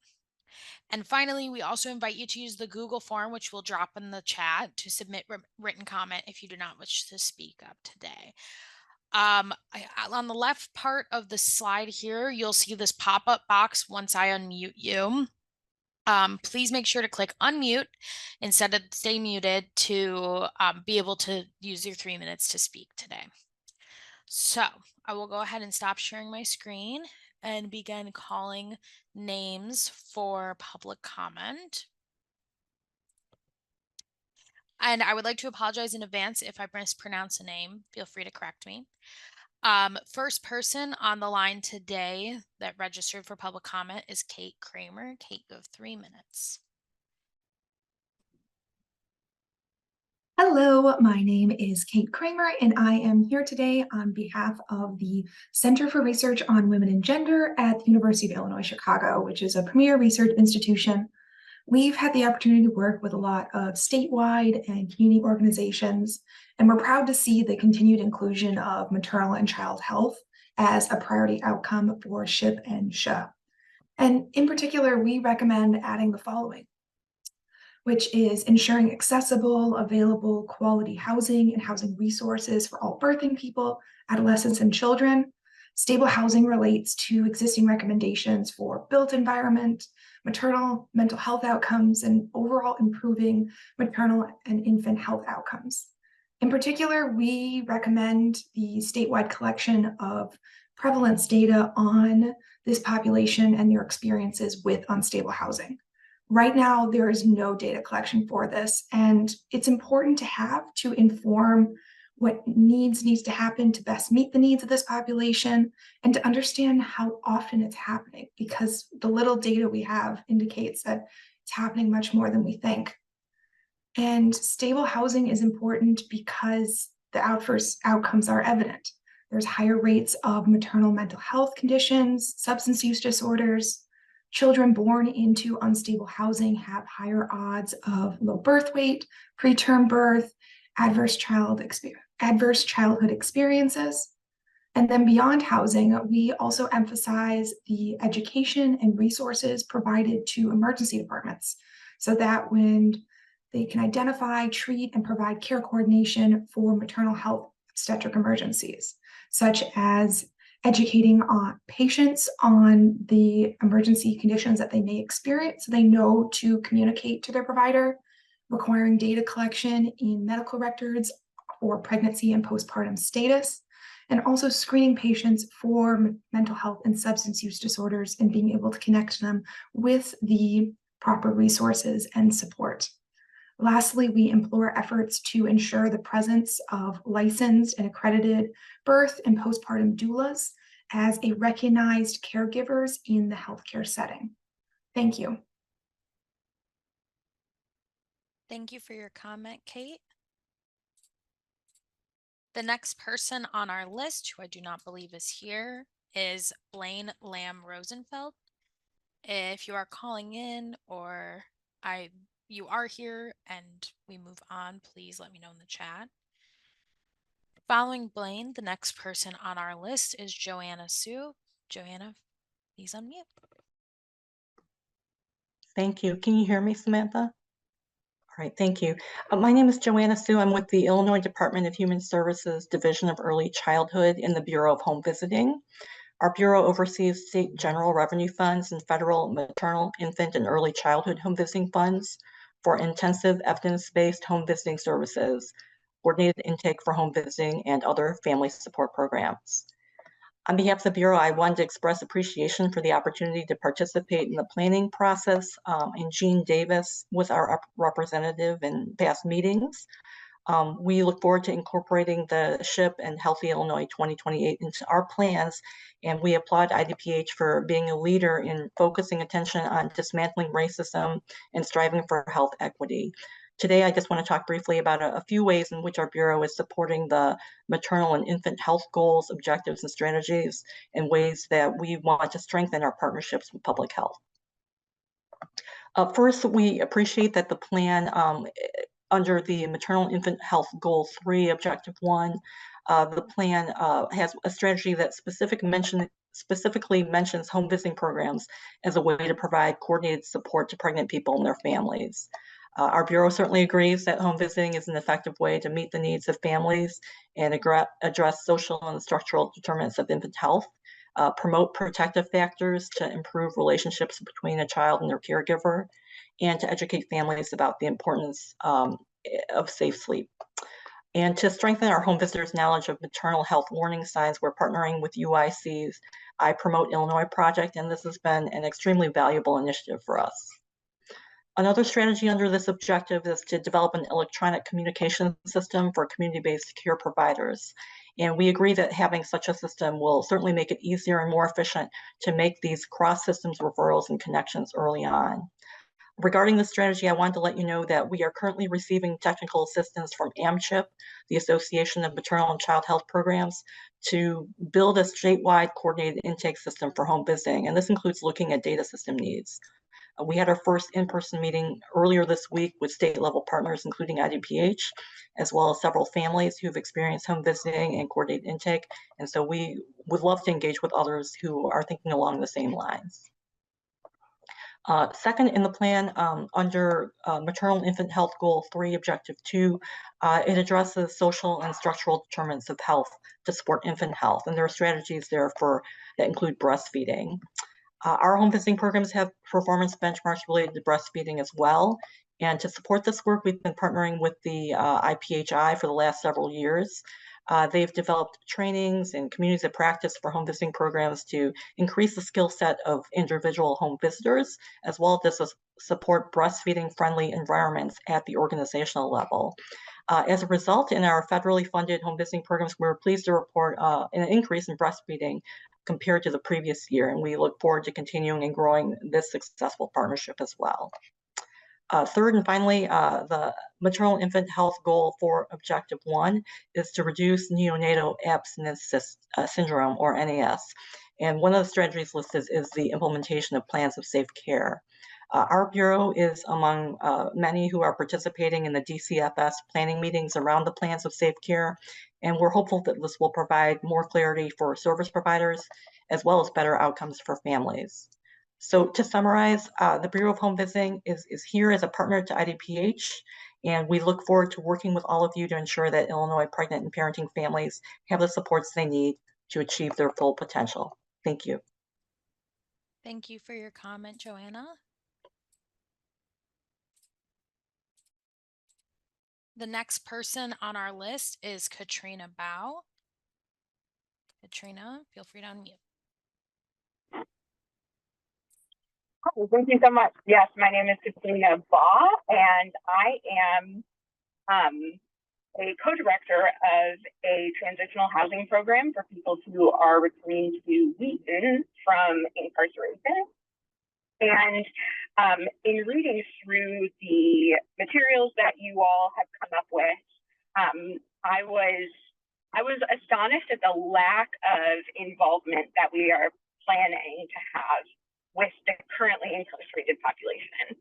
A: And finally, we also invite you to use the Google form, which we'll drop in the chat, to submit written comment if you do not wish to speak up today. On the left part of the slide here, you'll see this pop-up box once I unmute you. Please make sure to click unmute instead of stay muted to be able to use your 3 minutes to speak today. So I will go ahead and stop sharing my screen and begin calling names for public comment. And I would like to apologize in advance if I mispronounce a name. Feel free to correct me. First person on the line today that registered for public comment is Kate Kramer. Kate, you have 3 minutes.
G: Hello, my name is Kate Kramer, and I am here today on behalf of the Center for Research on Women and Gender at the University of Illinois, Chicago, which is a premier research institution. We've had the opportunity to work with a lot of statewide and community organizations, and we're proud to see the continued inclusion of maternal and child health as a priority outcome for SHIP and SHA. And in particular, we recommend adding the following, which is ensuring accessible, available, quality housing and housing resources for all birthing people, adolescents, and children. Stable housing relates to existing recommendations for built environment, maternal mental health outcomes, and overall improving maternal and infant health outcomes. In particular, we recommend the statewide collection of prevalence data on this population and their experiences with unstable housing. Right now, there is no data collection for this, and it's important to have to inform what needs to happen to best meet the needs of this population and to understand how often it's happening, because the little data we have indicates that it's happening much more than we think. And stable housing is important because the adverse outcomes are evident. There's higher rates of maternal mental health conditions, substance use disorders. Children born into unstable housing have higher odds of low birth weight, preterm birth, adverse childhood experiences. And then beyond housing, we also emphasize the education and resources provided to emergency departments, so that when they can identify, treat, and provide care coordination for maternal health obstetric emergencies, such as educating patients on the emergency conditions that they may experience so they know to communicate to their provider, requiring data collection in medical records for pregnancy and postpartum status, and also screening patients for mental health and substance use disorders and being able to connect them with the proper resources and support. Lastly, we implore efforts to ensure the presence of licensed and accredited birth and postpartum doulas as a recognized caregivers in the healthcare setting. Thank you.
A: Thank you for your comment, Kate. The next person on our list, who I do not believe is here, is Blaine Lamb Rosenfeld. If you are calling in or you are here and we move on, please let me know in the chat. Following Blaine, the next person on our list is Joanna Sue. Joanna, please unmute.
H: Thank you. Can you hear me, Samantha? All right, thank you. My name is Joanna Sue. I'm with the Illinois Department of Human Services Division of Early Childhood in the Bureau of Home Visiting. Our Bureau oversees state general revenue funds and federal maternal, infant, and early childhood home visiting funds for intensive evidence-based home visiting services, coordinated intake for home visiting, and other family support programs. On behalf of the Bureau, I wanted to express appreciation for the opportunity to participate in the planning process, and Jean Davis was our representative in past meetings. We look forward to incorporating the SHIP and Healthy Illinois 2028 into our plans, and we applaud IDPH for being a leader in focusing attention on dismantling racism and striving for health equity. Today, I just want to talk briefly about a few ways in which our Bureau is supporting the maternal and infant health goals, objectives, and strategies, and ways that we want to strengthen our partnerships with public health. First, we appreciate that the plan under the Maternal Infant Health Goal 3, Objective 1, the plan has a strategy that specifically mentions home visiting programs as a way to provide coordinated support to pregnant people and their families. Our Bureau certainly agrees that home visiting is an effective way to meet the needs of families and address social and structural determinants of infant health, promote protective factors to improve relationships between a child and their caregiver, and to educate families about the importance of safe sleep. And to strengthen our home visitors' knowledge of maternal health warning signs, we're partnering with UIC's I Promote Illinois project, and this has been an extremely valuable initiative for us. Another strategy under this objective is to develop an electronic communication system for community-based care providers. And we agree that having such a system will certainly make it easier and more efficient to make these cross-systems referrals and connections early on. Regarding the strategy, I wanted to let you know that we are currently receiving technical assistance from AMCHIP, the Association of Maternal and Child Health Programs, to build a statewide coordinated intake system for home visiting, and this includes looking at data system needs. We had our first in-person meeting earlier this week with state-level partners, including IDPH, as well as several families who've experienced home visiting and coordinated intake, and so we would love to engage with others who are thinking along the same lines. Second in the plan, under Maternal Infant Health Goal 3, Objective 2, it addresses social and structural determinants of health to support infant health, and there are strategies there that include breastfeeding. Our home visiting programs have performance benchmarks related to breastfeeding as well, and to support this work, we've been partnering with the IPHI for the last several years. They've developed trainings and communities of practice for home visiting programs to increase the skill set of individual home visitors, as well as to support breastfeeding friendly environments at the organizational level. As a result, in our federally funded home visiting programs, we're pleased to report an increase in breastfeeding compared to the previous year, and we look forward to continuing and growing this successful partnership as well. Third and finally, the Maternal Infant Health Goal for Objective 1 is to reduce neonatal abstinence syndrome, or NAS. And one of the strategies listed is the implementation of plans of safe care. Our Bureau is among many who are participating in the DCFS planning meetings around the plans of safe care, and we're hopeful that this will provide more clarity for service providers, as well as better outcomes for families. So to summarize, the Bureau of Home Visiting is here as a partner to IDPH, and we look forward to working with all of you to ensure that Illinois pregnant and parenting families have the supports they need to achieve their full potential. Thank you.
A: Thank you for your comment, Joanna. The next person on our list is Katrina Bao. Katrina, feel free to unmute.
I: Hi, thank you so much. Yes, my name is Katrina Baugh, and I am a co-director of a transitional housing program for people who are returning to Wheaton from incarceration. And in reading through the materials that you all have come up with, I was astonished at the lack of involvement that we are planning to have with the currently incarcerated population.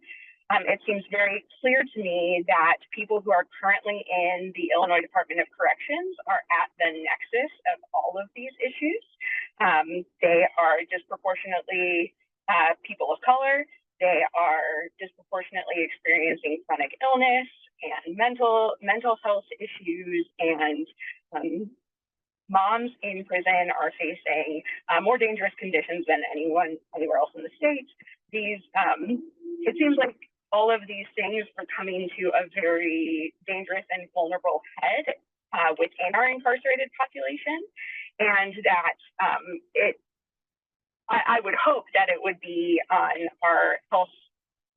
I: It seems very clear to me that people who are currently in the Illinois Department of Corrections are at the nexus of all of these issues. They are disproportionately people of color. They are disproportionately experiencing chronic illness and mental health issues, and moms in prison are facing more dangerous conditions than anyone anywhere else in the state. These it seems like all of these things are coming to a very dangerous and vulnerable head within our incarcerated population, and that I would hope that it would be on our health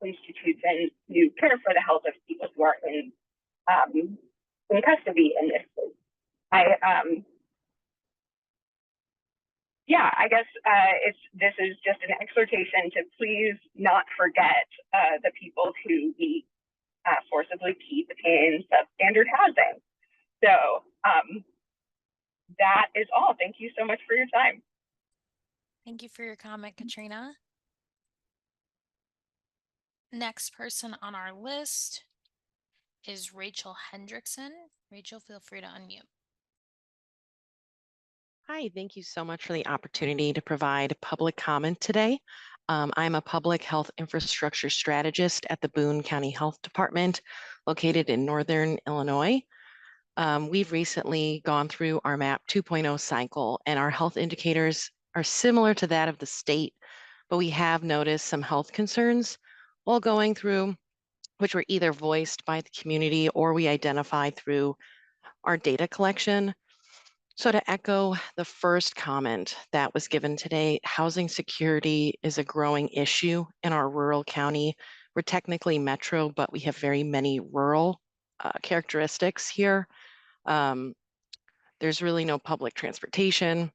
I: institutions to care for the health of people who are in custody in this case. Yeah, I guess this is just an exhortation to please not forget the people who we forcibly keep in substandard housing. So that is all. Thank you so much for your time.
A: Thank you for your comment, Katrina. Next person on our list is Rachel Hendrickson. Rachel, feel free to unmute.
J: Hi, thank you so much for the opportunity to provide public comment today. I'm a public health infrastructure strategist at the Boone County Health Department, located in Northern Illinois. We've recently gone through our MAP 2.0 cycle, and our health indicators are similar to that of the state, but we have noticed some health concerns while going through, which were either voiced by the community or we identified through our data collection. So to echo the first comment that was given today, housing security is a growing issue in our rural county. We're technically metro, but we have very many rural characteristics here. There's really no public transportation.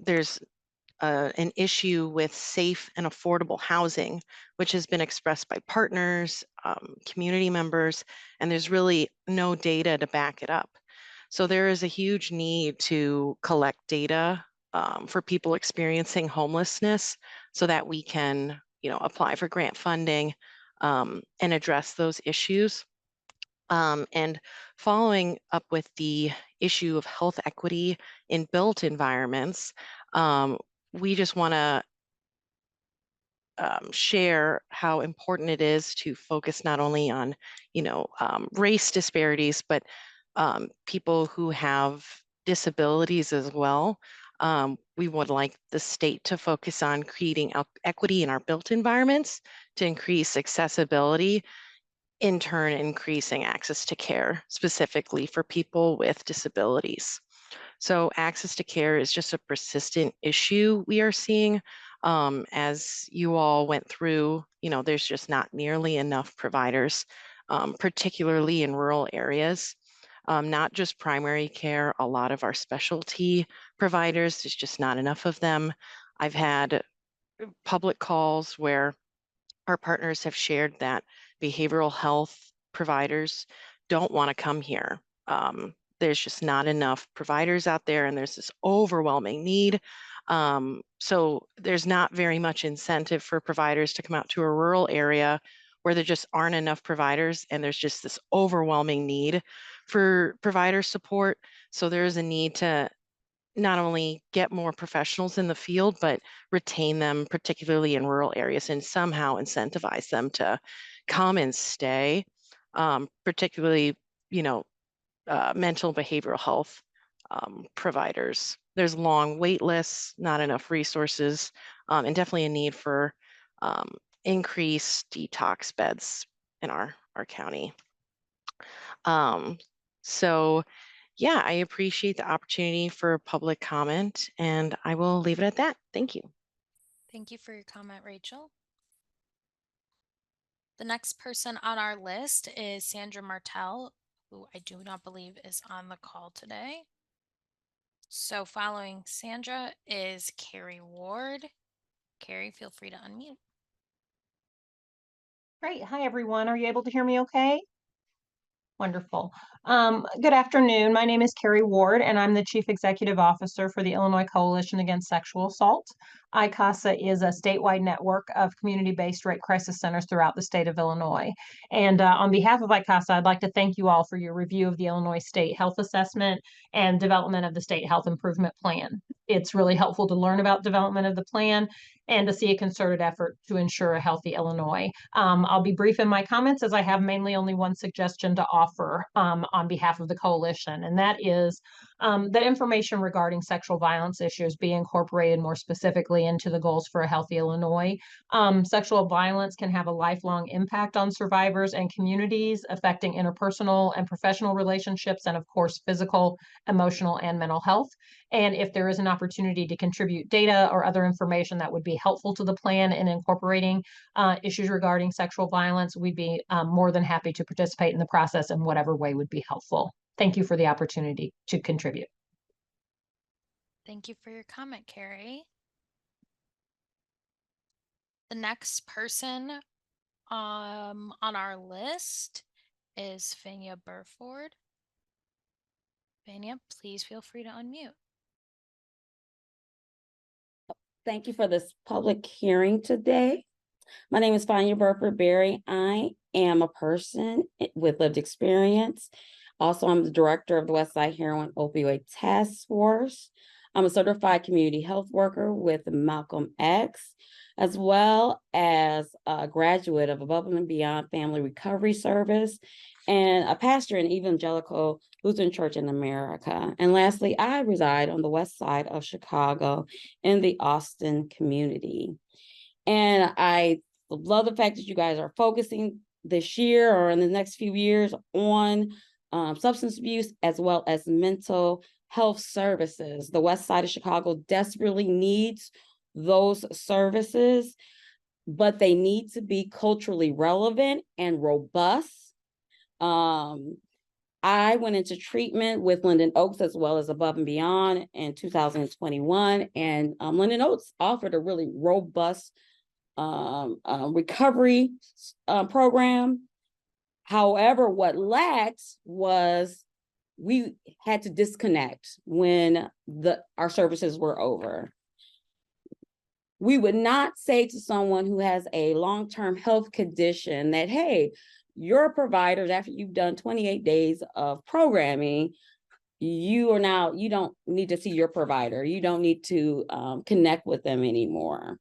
J: There's an issue with safe and affordable housing, which has been expressed by partners, community members, and there's really no data to back it up. So there is a huge need to collect data for people experiencing homelessness so that we can, apply for grant funding and address those issues. And following up with the issue of health equity in built environments, we just want to share how important it is to focus not only on, race disparities, but people who have disabilities as well. We would like the state to focus on creating equity in our built environments to increase accessibility, in turn increasing access to care, specifically for people with disabilities. So access to care is just a persistent issue we are seeing. As you all went through, there's just not nearly enough providers, particularly in rural areas. Not just primary care, a lot of our specialty providers, there's just not enough of them. I've had public calls where our partners have shared that behavioral health providers don't want to come here. There's just not enough providers out there, and there's this overwhelming need. So there's not very much incentive for providers to come out to a rural area where there just aren't enough providers, and there's just this overwhelming need for provider support. So there is a need to not only get more professionals in the field, but retain them, particularly in rural areas, and somehow incentivize them to come and stay, particularly, mental behavioral health providers. There's long wait lists, not enough resources, and definitely a need for increased detox beds in our county. So yeah, I appreciate the opportunity for public comment, and I will leave it at that. Thank you.
A: Thank you for your comment, Rachel. The next person on our list is Sandra Martell, who I do not believe is on the call today. So following Sandra is Carrie Ward. Carrie, feel free to unmute.
K: Great. Hi, everyone. Are you able to hear me okay? Wonderful. Good afternoon. My name is Carrie Ward, and I'm the Chief Executive Officer for the Illinois Coalition Against Sexual Assault. ICASA is a statewide network of community-based rape crisis centers throughout the state of Illinois. And on behalf of ICASA, I'd like to thank you all for your review of the Illinois State Health Assessment and development of the State Health Improvement Plan. It's really helpful to learn about development of the plan and to see a concerted effort to ensure a healthy Illinois. I'll be brief in my comments as I have mainly only one suggestion to offer on behalf of the coalition, and that is that information regarding sexual violence issues be incorporated more specifically into the goals for a healthy Illinois. Sexual violence can have a lifelong impact on survivors and communities, affecting interpersonal and professional relationships, and of course, physical, emotional, and mental health. And if there is an opportunity to contribute data or other information that would be helpful to the plan in incorporating issues regarding sexual violence, we'd be more than happy to participate in the process in whatever way would be helpful. Thank you for the opportunity to contribute.
A: Thank you for your comment, Carrie. The next person on our list is Fania Burford. Fania, please feel free to unmute.
L: Thank you for this public hearing today. My name is Fania Burford Berry. I am a person with lived experience. Also, I'm the director of the Westside Heroin Opioid Task Force. I'm a certified community health worker with Malcolm X, as well as a graduate of Above and Beyond Family Recovery Service and a pastor in Evangelical Lutheran Church in America. And lastly, I reside on the west side of Chicago in the Austin community. And I love the fact that you guys are focusing this year or in the next few years on substance abuse as well as mental health services. The west side of Chicago desperately needs those services, but they need to be culturally relevant and robust. I went into treatment with Linden Oaks as well as Above and Beyond in 2021, and Linden Oaks offered a really robust recovery program. However, what lacked was we had to disconnect when our services were over. We would not say to someone who has a long-term health condition that, hey, your providers, after you've done 28 days of programming, you don't need to see your provider. You don't need to connect with them anymore.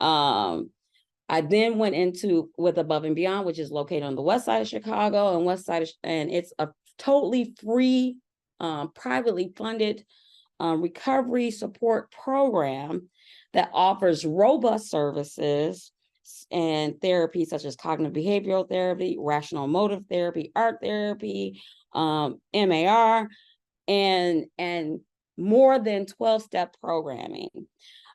L: I then went with Above and Beyond, which is located on the west side of Chicago and it's a totally free, privately funded recovery support program that offers robust services and therapy such as cognitive behavioral therapy, rational emotive therapy, art therapy, MAR, and more than 12-step programming.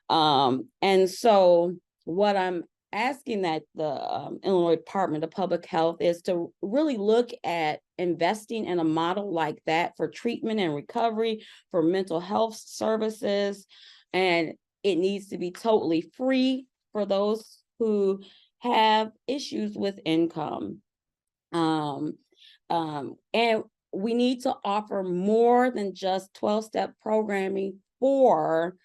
L: And so what I'm asking that the Illinois Department of Public Health is to really look at investing in a model like that for treatment and recovery for mental health services. And it needs to be totally free for those who have issues with income. And we need to offer more than just 12-step programming for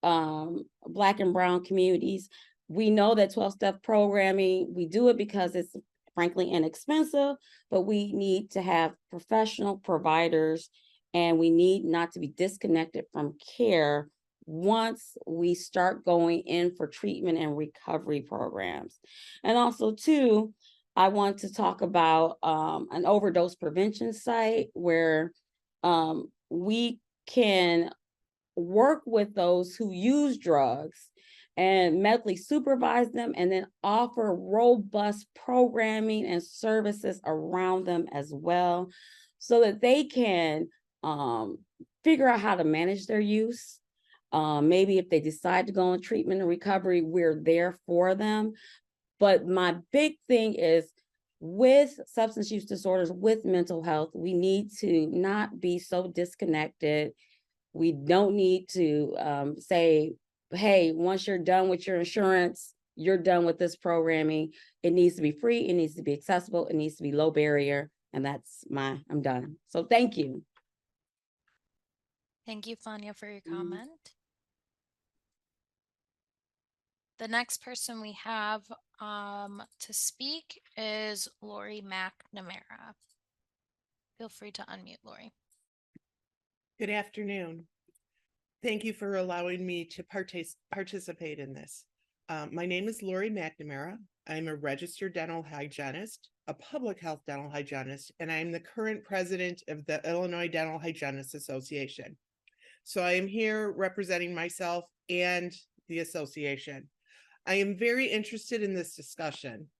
L: Black and Brown communities. We know that 12-step programming, we do it because it's frankly inexpensive, but we need to have professional providers and we need not to be disconnected from care once we start going in for treatment and recovery programs. And also too, I want to talk about an overdose prevention site where we can work with those who use drugs and medically supervise them and then offer robust programming and services around them as well so that they can figure out how to manage their use. Maybe if they decide to go on treatment and recovery, we're there for them. But my big thing is with substance use disorders, with mental health, we need to not be so disconnected. We don't need to say hey, once you're done with your insurance, you're done with this programming. It needs to be free, it needs to be accessible, it needs to be low barrier, and I'm done. So thank you.
A: Thank you, Fania, for your
L: Mhm.
A: comment. The next person we have to speak is Lori McNamara. Feel free to unmute, Lori.
M: Good afternoon. Thank you for allowing me to participate in this. My name is Lori McNamara. I'm a registered dental hygienist, a public health dental hygienist, and I'm the current president of the Illinois Dental Hygienists Association. So I am here representing myself and the association. I am very interested in this discussion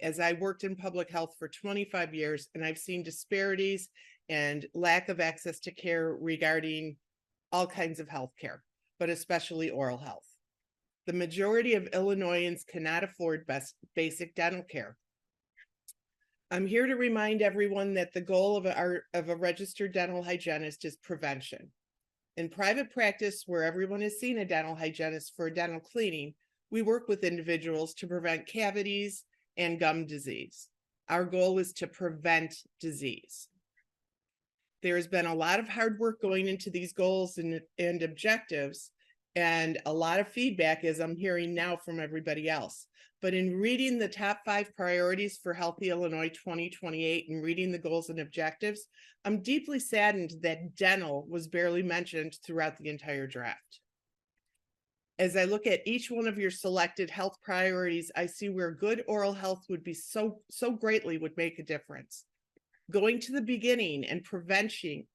M: as I worked in public health for 25 years, and I've seen disparities and lack of access to care regarding all kinds of health care, but especially oral health. The majority of Illinoisans cannot afford basic dental care. I'm here to remind everyone that the goal of a registered dental hygienist is prevention. In private practice, where everyone has seen a dental hygienist for dental cleaning, we work with individuals to prevent cavities and gum disease. Our goal is to prevent disease. There has been a lot of hard work going into these goals and objectives, and a lot of feedback, as I'm hearing now from everybody else. But in reading the top 5 priorities for Healthy Illinois 2028 and reading the goals and objectives, I'm deeply saddened that dental was barely mentioned throughout the entire draft. As I look at each one of your selected health priorities, I see where good oral health would be so greatly would make a difference. Going to the beginning and preventing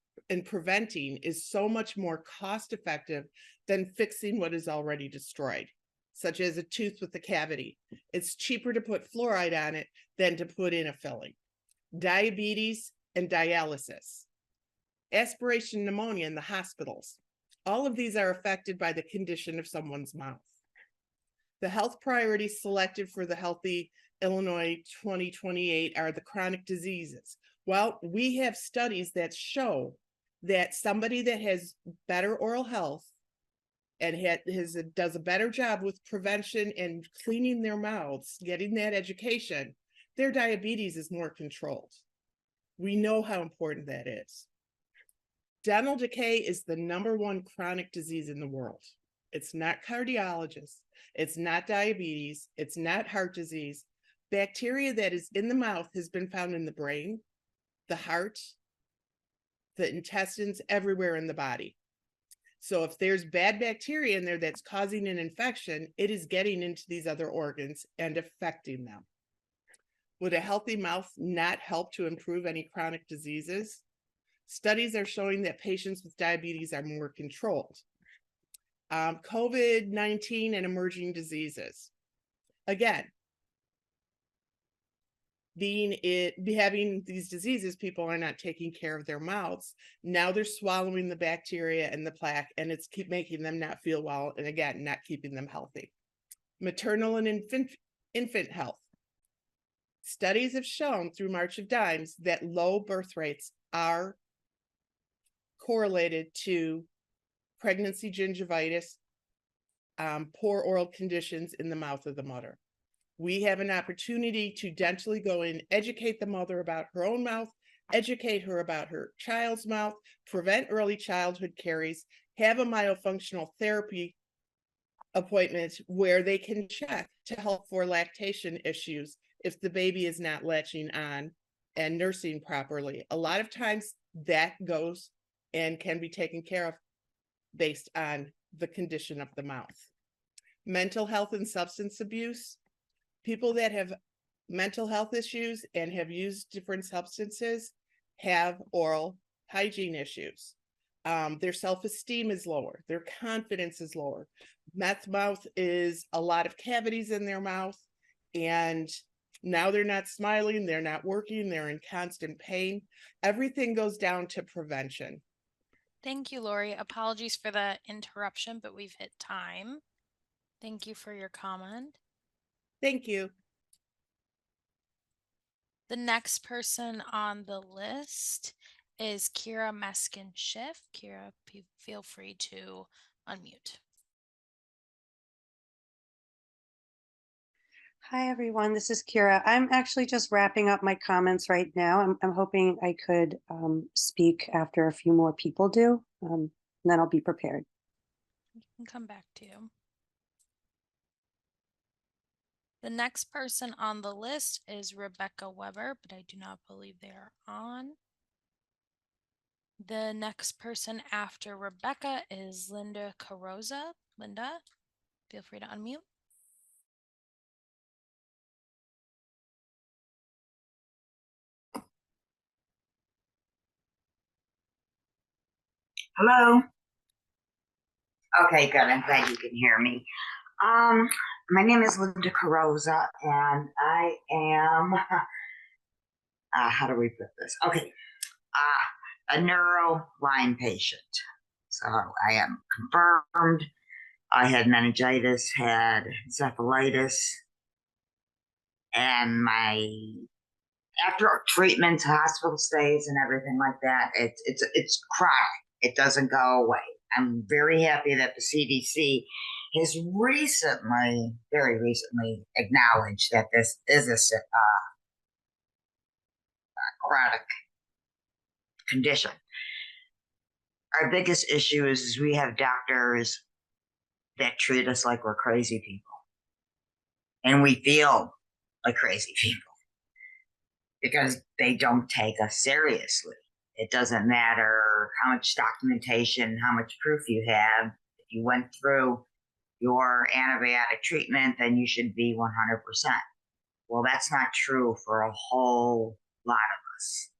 M: is so much more cost effective than fixing what is already destroyed, such as a tooth with a cavity. It's cheaper to put fluoride on it than to put in a filling. Diabetes and dialysis, aspiration pneumonia in the hospitals. All of these are affected by the condition of someone's mouth. The health priorities selected for the Healthy Illinois 2028 are the chronic diseases. Well, we have studies that show that somebody that has better oral health and does a better job with prevention and cleaning their mouths, getting that education, their diabetes is more controlled. We know how important that is. Dental decay is the #1 chronic disease in the world. It's not cardiologists, it's not diabetes, it's not heart disease. Bacteria that is in the mouth has been found in the brain, the heart, the intestines, everywhere in the body. So if there's bad bacteria in there that's causing an infection, it is getting into these other organs and affecting them. Would a healthy mouth not help to improve any chronic diseases? Studies are showing that patients with diabetes are more controlled. COVID-19 and emerging diseases. Again, having these diseases, people are not taking care of their mouths. Now they're swallowing the bacteria and the plaque, and it's keep making them not feel well, and again, not keeping them healthy. Maternal and infant health. Studies have shown through March of Dimes that low birth rates are correlated to pregnancy gingivitis, poor oral conditions in the mouth of the mother. We have an opportunity to dentally go in, educate the mother about her own mouth, educate her about her child's mouth, prevent early childhood caries, have a myofunctional therapy appointment where they can check to help for lactation issues if the baby is not latching on and nursing properly. A lot of times that goes and can be taken care of based on the condition of the mouth. Mental health and substance abuse. People that have mental health issues and have used different substances have oral hygiene issues. Their self-esteem is lower. Their confidence is lower. Meth mouth is a lot of cavities in their mouth, and now they're not smiling, they're not working, they're in constant pain. Everything goes down to prevention.
A: Thank you, Lori. Apologies for the interruption, but we've hit time. Thank you for your comment.
M: Thank you.
A: The next person on the list is Kira Meskin-Schiff. Kira, feel free to unmute.
N: Hi, everyone. This is Kira. I'm actually just wrapping up my comments right now. I'm hoping I could speak after a few more people do, and then I'll be prepared.
A: We can come back to you. The next person on the list is Rebecca Weber, but I do not believe they are on. The next person after Rebecca is Linda Carosa. Linda, feel free to unmute.
O: Hello. Okay, good. I'm glad you can hear me. My name is Linda Carosa, and I am, how do we put this? Okay, a neuro Lyme patient. So I am confirmed. I had meningitis, had encephalitis, and after treatments, hospital stays, and everything like that, it's chronic. It doesn't go away. I'm very happy that the CDC has very recently acknowledged that this is a chronic condition. Our biggest issue is we have doctors that treat us like we're crazy people. And we feel like crazy people because they don't take us seriously. It doesn't matter how much documentation, how much proof you have. If you went through your antibiotic treatment, then you should be 100%. Well, that's not true for a whole lot of us.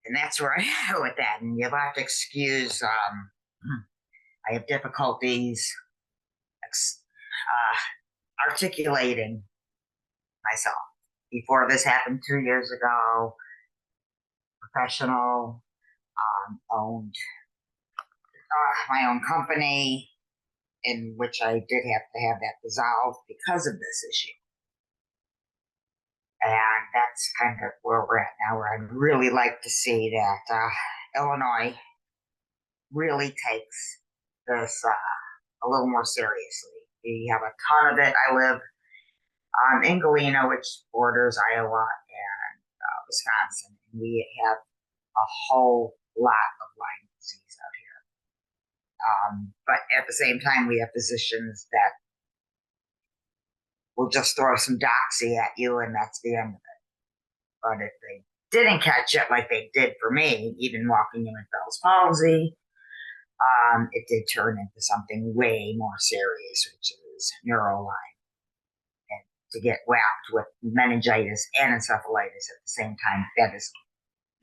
O: And that's where I am with that. And you'll have to excuse, I have difficulties articulating myself. Before this happened 2 years ago, professional, owned my own company, in which I did have to have that dissolved because of this issue. And that's kind of where we're at now, where I'd really like to see that Illinois really takes this a little more seriously. We have a ton of it. I live in Galena, which borders Iowa and Wisconsin. And we have a whole lot of Lyme disease out here. But at the same time, we have physicians that will just throw some doxy at you, and that's the end of it. But if they didn't catch it like they did for me, even walking in with Bell's palsy, it did turn into something way more serious, which is neuro Lyme. And to get whacked with meningitis and encephalitis at the same time, that is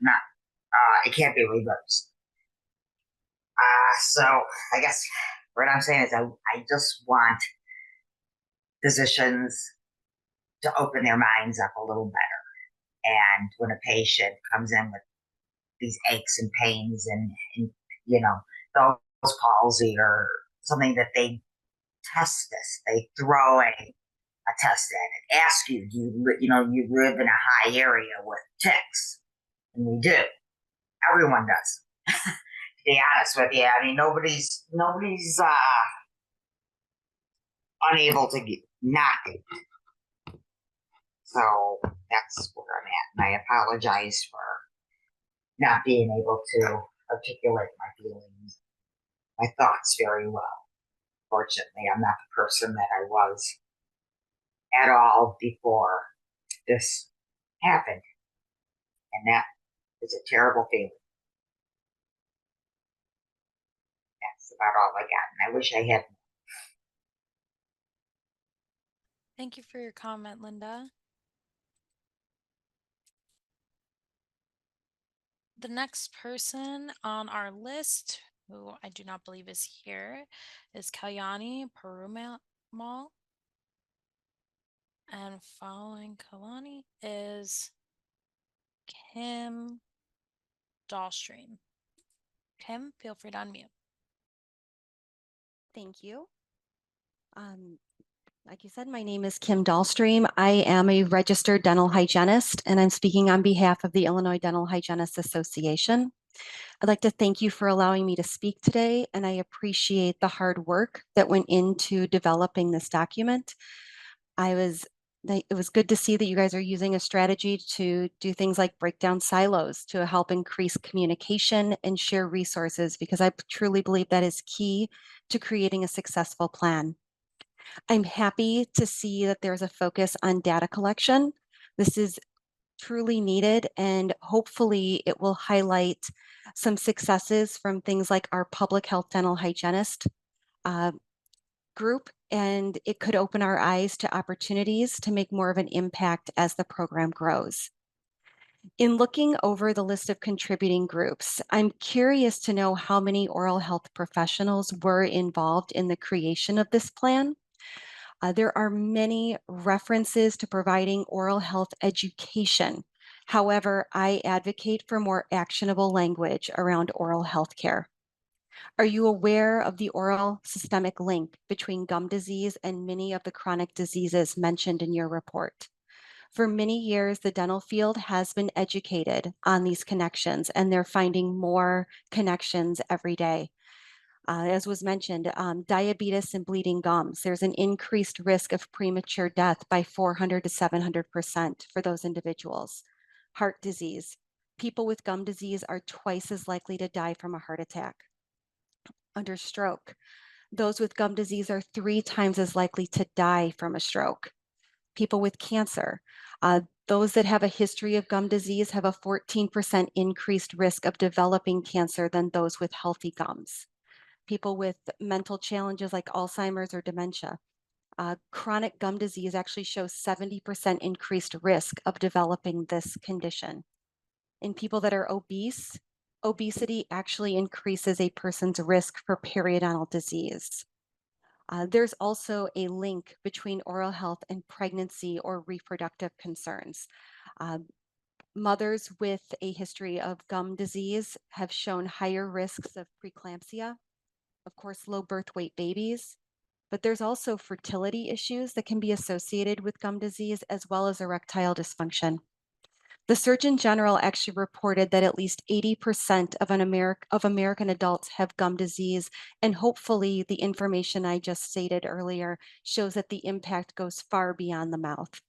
O: not, it can't be reversed. So I guess what I'm saying is I just want physicians to open their minds up a little better. And when a patient comes in with these aches and pains and you know, Bell's palsy or something, that they test this, they throw a test at it, ask you, do you live in a high area with ticks? And we do. Everyone does. To be honest with you, I mean, nobody's unable to not get it. So that's where I'm at, and I apologize for not being able to articulate my feelings, my thoughts very well. Fortunately, I'm not the person that I was at all before this happened, and that is a terrible feeling. That's about all I got, and I wish I had more.
A: Thank you for your comment, Linda. The next person on our list, who I do not believe is here, is Kalyani Perumal. And following Kalyani is Kim Dahlstream. Kim, feel free to unmute.
P: Thank you. Like you said, my name is Kim Dahlstream. I am a registered dental hygienist, and I'm speaking on behalf of the Illinois Dental Hygienists Association. I'd like to thank you for allowing me to speak today, and I appreciate the hard work that went into developing this document. It was good to see that you guys are using a strategy to do things like break down silos to help increase communication and share resources, because I truly believe that is key to creating a successful plan. I'm happy to see that there's a focus on data collection. This is truly needed, and hopefully it will highlight some successes from things like our public health dental hygienist group, and it could open our eyes to opportunities to make more of an impact as the program grows. In looking over the list of contributing groups, I'm curious to know how many oral health professionals were involved in the creation of this plan. There are many references to providing oral health education. However, I advocate for more actionable language around oral health care. Are you aware of the oral systemic link between gum disease and many of the chronic diseases mentioned in your report? For many years, the dental field has been educated on these connections, and they're finding more connections every day. As was mentioned, diabetes and bleeding gums, there's an increased risk of premature death by 400 to 700% for those individuals. Heart disease, people with gum disease are twice as likely to die from a heart attack. Under stroke, those with gum disease are 3 times as likely to die from a stroke. People with cancer, those that have a history of gum disease have a 14% increased risk of developing cancer than those with healthy gums. People with mental challenges like Alzheimer's or dementia. Chronic gum disease actually shows 70% increased risk of developing this condition. In people that are obese, obesity actually increases a person's risk for periodontal disease. There's also a link between oral health and pregnancy or reproductive concerns. Mothers with a history of gum disease have shown higher risks of preeclampsia, of course, low birth weight babies, but there's also fertility issues that can be associated with gum disease, as well as erectile dysfunction. The Surgeon General actually reported that at least 80% of American adults have gum disease, and hopefully the information I just stated earlier shows that the impact goes far beyond the mouth.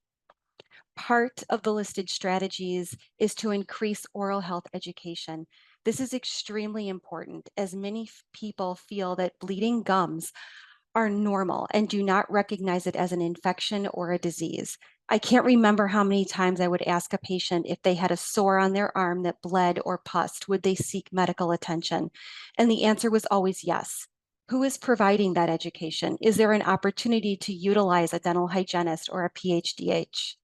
P: Part of the listed strategies is to increase oral health education. This is extremely important, as many people feel that bleeding gums are normal and do not recognize it as an infection or a disease. I can't remember how many times I would ask a patient if they had a sore on their arm that bled or pussed, would they seek medical attention? And the answer was always yes. Who is providing that education? Is there an opportunity to utilize a dental hygienist or a PhDH?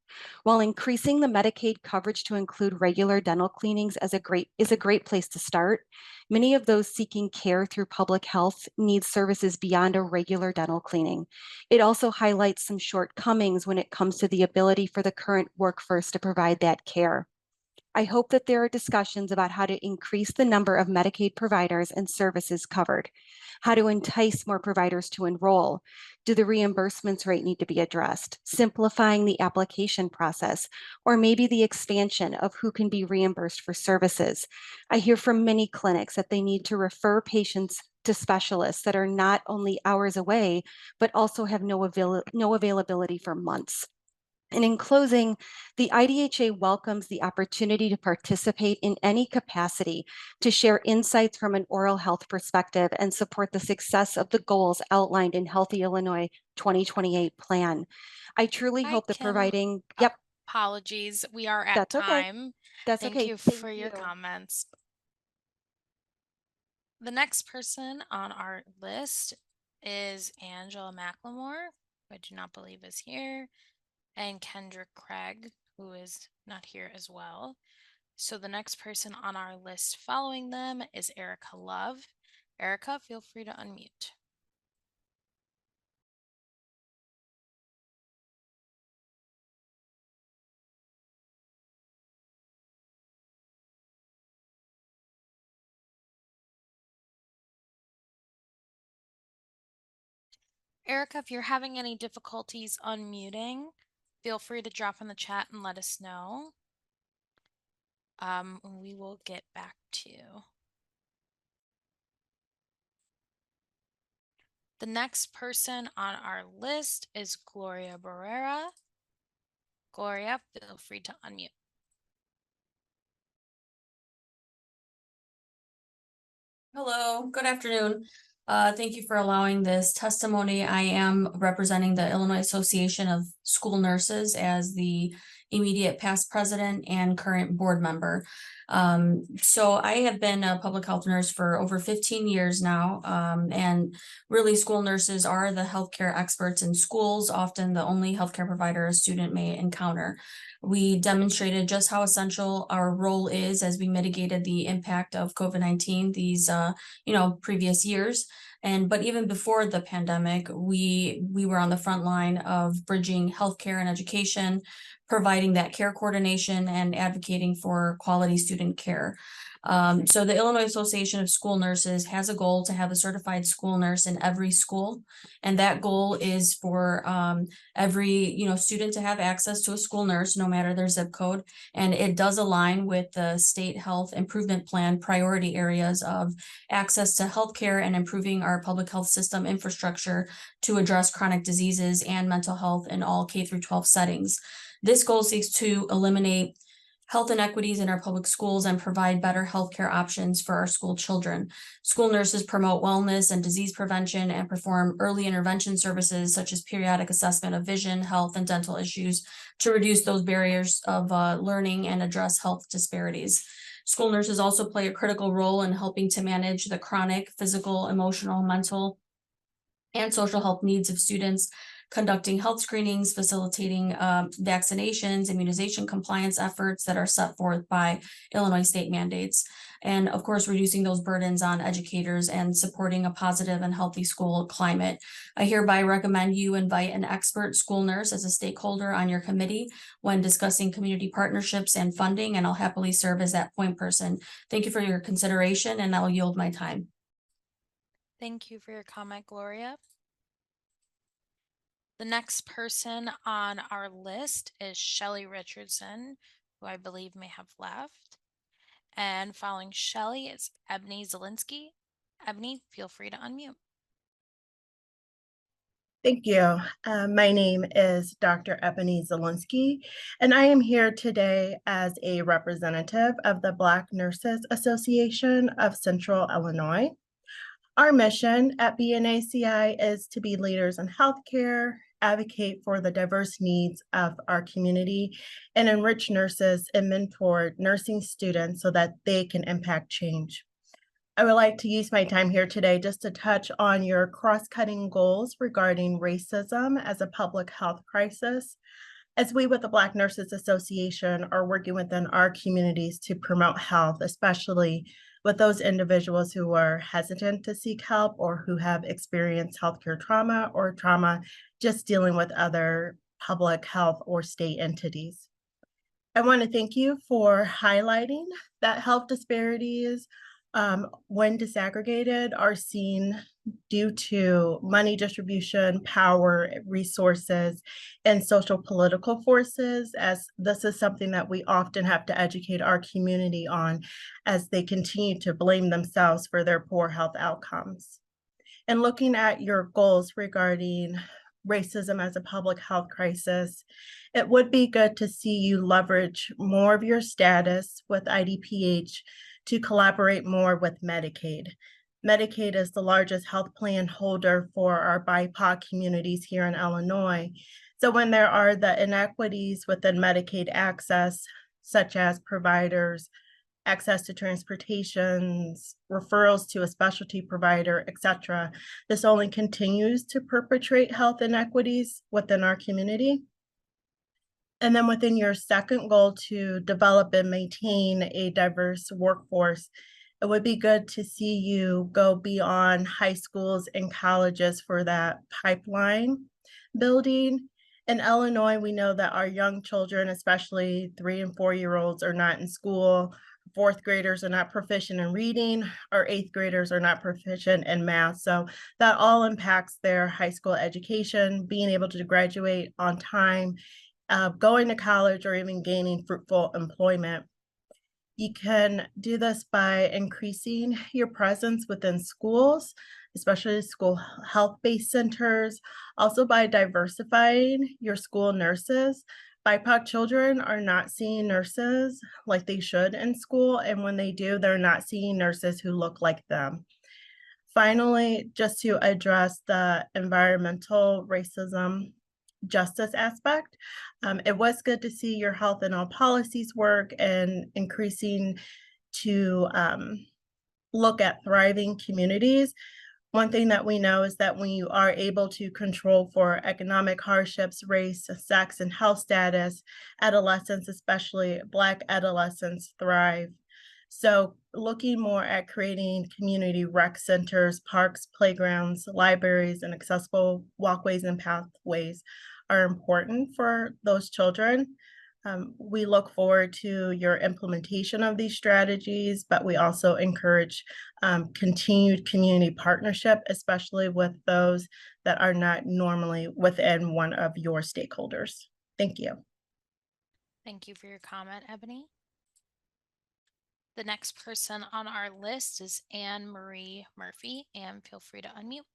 P: While increasing the Medicaid coverage to include regular dental cleanings is a great place to start, many of those seeking care through public health need services beyond a regular dental cleaning. It also highlights some shortcomings when it comes to the ability for the current workforce to provide that care. I hope that there are discussions about how to increase the number of Medicaid providers and services covered, how to entice more providers to enroll. Do the reimbursements rate need to be addressed? Simplifying the application process, or maybe the expansion of who can be reimbursed for services. I hear from many clinics that they need to refer patients to specialists that are not only hours away, but also have no availability for months. And in closing, the IDHA welcomes the opportunity to participate in any capacity to share insights from an oral health perspective and support the success of the goals outlined in Healthy Illinois 2028 plan. I truly hope that providing, yep.
A: Apologies, we are at
P: That's okay.
A: time.
P: That's
A: Thank
P: okay.
A: you
P: Thank
A: for your
P: you.
A: comments. The next person on our list is Angela McLemore, who I do not believe is here, and Kendrick Craig, who is not here as well. So the next person on our list following them is Erica Love. Erica, feel free to unmute. Erica, if you're having any difficulties unmuting, feel free to drop in the chat and let us know. We will get back to you. The next person on our list is Gloria Barrera. Gloria, feel free to unmute.
Q: Hello, good afternoon. Thank you for allowing this testimony. I am representing the Illinois Association of School Nurses as the immediate past president and current board member. So I have been a public health nurse for over 15 years now. And really school nurses are the healthcare experts in schools, often the only healthcare provider a student may encounter. We demonstrated just how essential our role is as we mitigated the impact of COVID-19 these previous years. But even before the pandemic, we were on the front line of bridging healthcare and education, providing that care coordination and advocating for quality student care. So the Illinois Association of School Nurses has a goal to have a certified school nurse in every school. And that goal is for every student to have access to a school nurse, no matter their zip code. And it does align with the State Health Improvement Plan priority areas of access to healthcare and improving our public health system infrastructure to address chronic diseases and mental health in all K-12 settings. This goal seeks to eliminate health inequities in our public schools and provide better healthcare options for our school children. School nurses promote wellness and disease prevention and perform early intervention services such as periodic assessment of vision, health, and dental issues to reduce those barriers of learning and address health disparities. School nurses also play a critical role in helping to manage the chronic, physical, emotional, mental, and social health needs of students, conducting health screenings, facilitating vaccinations, immunization compliance efforts that are set forth by Illinois state mandates, and of course, reducing those burdens on educators and supporting a positive and healthy school climate. I hereby recommend you invite an expert school nurse as a stakeholder on your committee when discussing community partnerships and funding, and I'll happily serve as that point person. Thank you for your consideration, and I'll yield my time.
A: Thank you for your comment, Gloria. The next person on our list is Shelley Richardson, who I believe may have left. And following Shelley is Ebony Zielinski. Ebony, feel free to unmute.
R: Thank you. My name is Dr. Ebony Zielinski, and I am here today as a representative of the Black Nurses Association of Central Illinois. Our mission at BNACI is to be leaders in healthcare, advocate for the diverse needs of our community, and enrich nurses and mentor nursing students so that they can impact change. I would like to use my time here today just to touch on your cross-cutting goals regarding racism as a public health crisis, as we with the Black Nurses Association are working within our communities to promote health, especially with those individuals who are hesitant to seek help or who have experienced healthcare trauma or trauma just dealing with other public health or state entities. I want to thank you for highlighting that health disparities when disaggregated are seen due to money distribution, power, resources, and social political forces, as this is something that we often have to educate our community on as they continue to blame themselves for their poor health outcomes. And looking at your goals regarding racism as a public health crisis, it would be good to see you leverage more of your status with IDPH to collaborate more with Medicaid. Medicaid is the largest health plan holder for our BIPOC communities here in Illinois. So when there are the inequities within Medicaid access, such as providers, access to transportations, referrals to a specialty provider, etc., this only continues to perpetuate health inequities within our community. And then within your second goal to develop and maintain a diverse workforce, it would be good to see you go beyond high schools and colleges for that pipeline building. In Illinois, we know that our young children, especially 3- and 4-year-olds, are not in school. 4th graders are not proficient in reading. Our 8th graders are not proficient in math. So that all impacts their high school education, being able to graduate on time, going to college, or even gaining fruitful employment. You can do this by increasing your presence within schools, especially school health-based centers, also by diversifying your school nurses. BIPOC children are not seeing nurses like they should in school, and when they do, they're not seeing nurses who look like them. Finally, just to address the environmental racism justice aspect, it was good to see your health and all policies work and increasing to look at thriving communities. One thing that we know is that when you are able to control for economic hardships, race, sex, and health status, adolescents, especially Black adolescents, thrive. So looking more at creating community rec centers, parks, playgrounds, libraries, and accessible walkways and pathways are important for those children. We look forward to your implementation of these strategies, but we also encourage continued community partnership, especially with those that are not normally within one of your stakeholders. Thank you.
A: Thank you for your comment, Ebony. The next person on our list is Anne Marie Murphy, and feel free to unmute.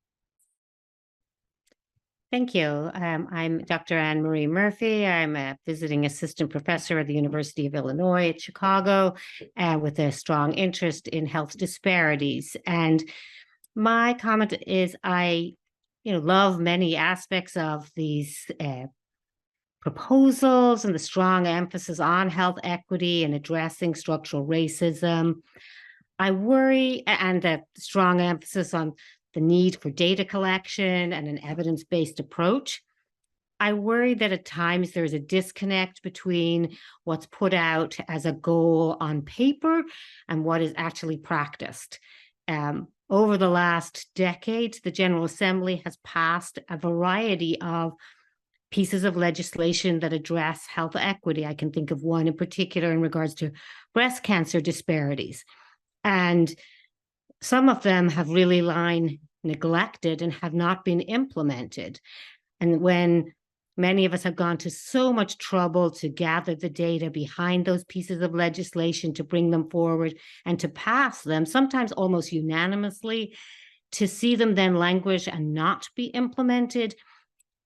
S: Thank you. I'm Dr. Anne Marie Murphy. I'm a visiting assistant professor at the University of Illinois at Chicago, with a strong interest in health disparities. And my comment is I, love many aspects of these proposals and the strong emphasis on health equity and addressing structural racism. I worry, and the strong emphasis on the need for data collection and an evidence-based approach. I worry that at times there's a disconnect between what's put out as a goal on paper and what is actually practiced. Over the last decade, the General Assembly has passed a variety of pieces of legislation that address health equity. I can think of one in particular in regards to breast cancer disparities. And some of them have really lain neglected and have not been implemented. And when many of us have gone to so much trouble to gather the data behind those pieces of legislation, to bring them forward and to pass them, sometimes almost unanimously, to see them then languish and not be implemented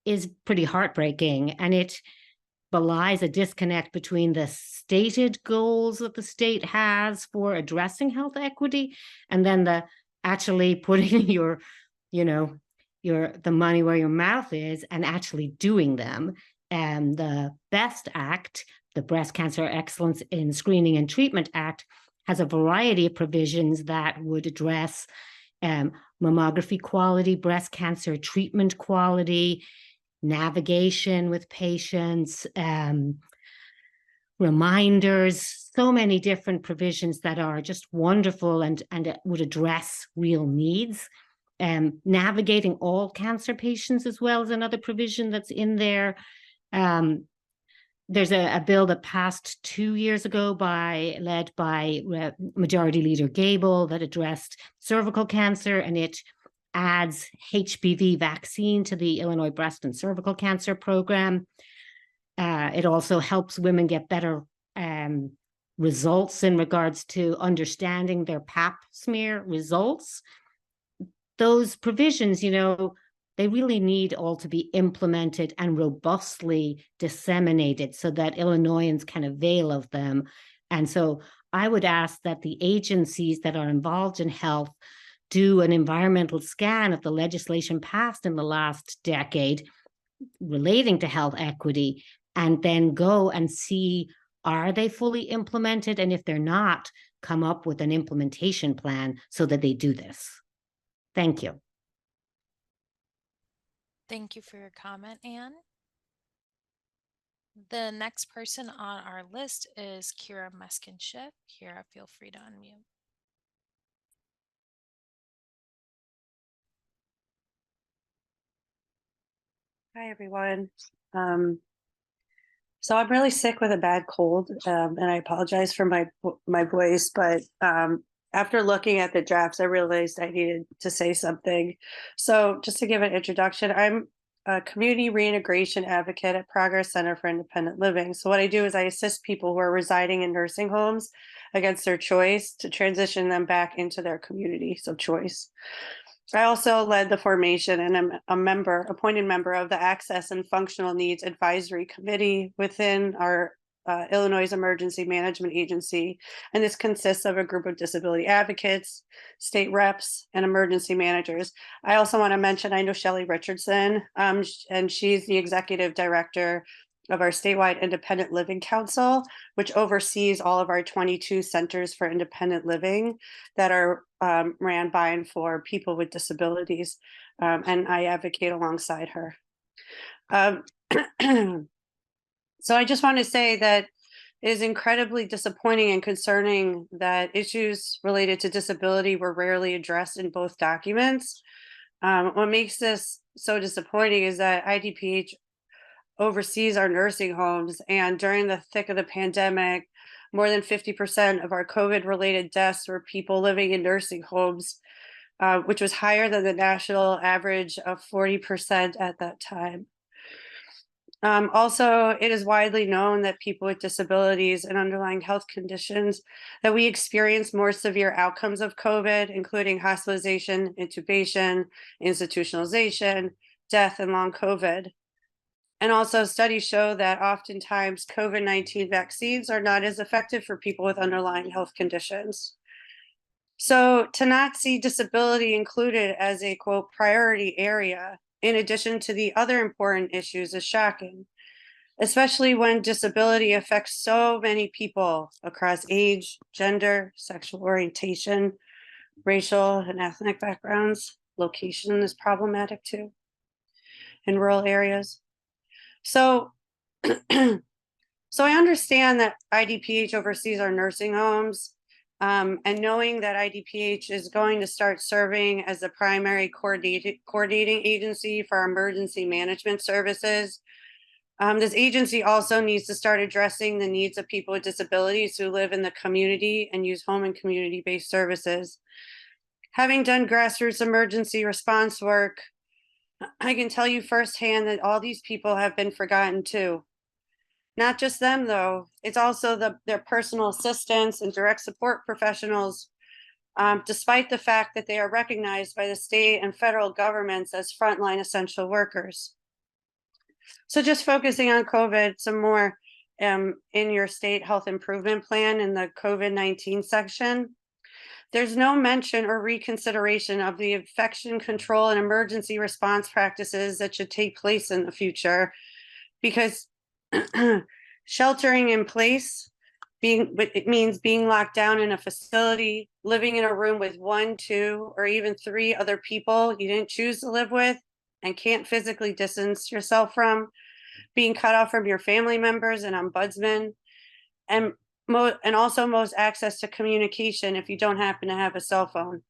S: is pretty heartbreaking. And it belies a disconnect between the stated goals that the state has for addressing health equity and then the actually putting the money where your mouth is and actually doing them. And the BEST Act, the Breast Cancer Excellence in Screening and Treatment Act, has a variety of provisions that would address mammography quality, breast cancer treatment quality, navigation with patients, reminders, so many different provisions that are just wonderful and would address real needs. Navigating all cancer patients as well as another provision that's in there. There's a bill that passed 2 years ago led by Majority Leader Gable that addressed cervical cancer, and it adds HPV vaccine to the Illinois Breast and Cervical Cancer Program. It also helps women get better results in regards to understanding their pap smear results. Those provisions, they really need all to be implemented and robustly disseminated so that Illinoisans can avail of them. And so I would ask that the agencies that are involved in health do an environmental scan of the legislation passed in the last decade relating to health equity, and then go and see, are they fully implemented? And if they're not, come up with an implementation plan so that they do this. Thank you.
A: Thank you for your comment, Anne. The next person on our list is Kira Meskinship. Kira, feel free to unmute.
N: Hi, everyone. So I'm really sick with a bad cold, and I apologize for my voice, but after looking at the drafts, I realized I needed to say something. So just to give an introduction, I'm a community reintegration advocate at Progress Center for Independent Living. So what I do is I assist people who are residing in nursing homes against their choice to transition them back into their communities of choice. I also led the formation and am a appointed member of the Access and Functional Needs Advisory Committee within our Illinois Emergency Management Agency. And this consists of a group of disability advocates, state reps, and emergency managers. I also want to mention, I know Shelley Richardson, and she's the executive director of our statewide Independent Living Council, which oversees all of our 22 centers for independent living that are ran by and for people with disabilities. And I advocate alongside her. So I just want to say that it is incredibly disappointing and concerning that issues related to disability were rarely addressed in both documents. What makes this so disappointing is that IDPH oversees our nursing homes, and during the thick of the pandemic, more than 50% of our COVID-related deaths were people living in nursing homes, which was higher than the national average of 40% at that time. Also, it is widely known that people with disabilities and underlying health conditions, that we experience more severe outcomes of COVID, including hospitalization, intubation, institutionalization, death, and long COVID. And also studies show that oftentimes COVID-19 vaccines are not as effective for people with underlying health conditions. So to not see disability included as a quote priority area, in addition to the other important issues, is shocking, especially when disability affects so many people across age, gender, sexual orientation, racial and ethnic backgrounds. Location is problematic too in rural areas. So, so I understand that IDPH oversees our nursing homes, and knowing that IDPH is going to start serving as the primary coordinating agency for our emergency management services. This agency also needs to start addressing the needs of people with disabilities who live in the community and use home and community-based services. Having done grassroots emergency response work, I can tell you firsthand that all these people have been forgotten too. Not just them though, it's also their personal assistants and direct support professionals, despite the fact that they are recognized by the state and federal governments as frontline essential workers. So just focusing on COVID some more, in your state health improvement plan in the COVID-19 section, there's no mention or reconsideration of the infection control and emergency response practices that should take place in the future, because sheltering in place it means being locked down in a facility, living in a room with 1, 2, or even 3 other people you didn't choose to live with and can't physically distance yourself from, being cut off from your family members and ombudsman, and also most access to communication if you don't happen to have a cell phone.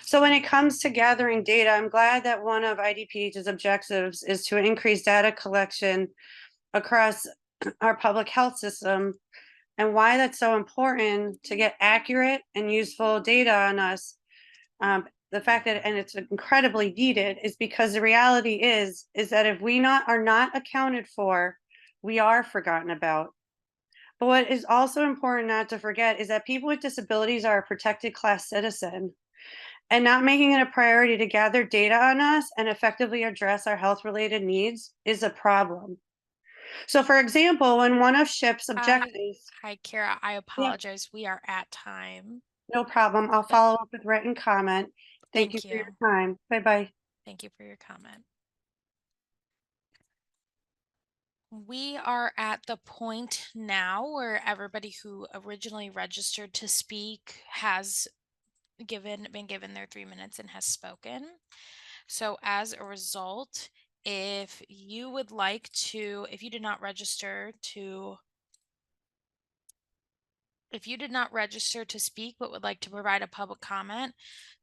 N: So when it comes to gathering data, I'm glad that one of IDPH's objectives is to increase data collection across our public health system. And why that's so important to get accurate and useful data on us, the fact that, and it's incredibly needed, is because the reality is that if we are not accounted for, we are forgotten about. But what is also important not to forget is that people with disabilities are a protected class citizen, and not making it a priority to gather data on us and effectively address our health-related needs is a problem. So for example, when one of SHIP's objectives—
A: Hi, Kara, I apologize. We are at time.
N: No problem. I'll follow up with written comment. Thank you for your time. Bye-bye.
A: Thank you for your comment. We are at the point now where everybody who originally registered to speak has been given their 3 minutes and has spoken. So as a result, if you did not register to speak but would like to provide a public comment,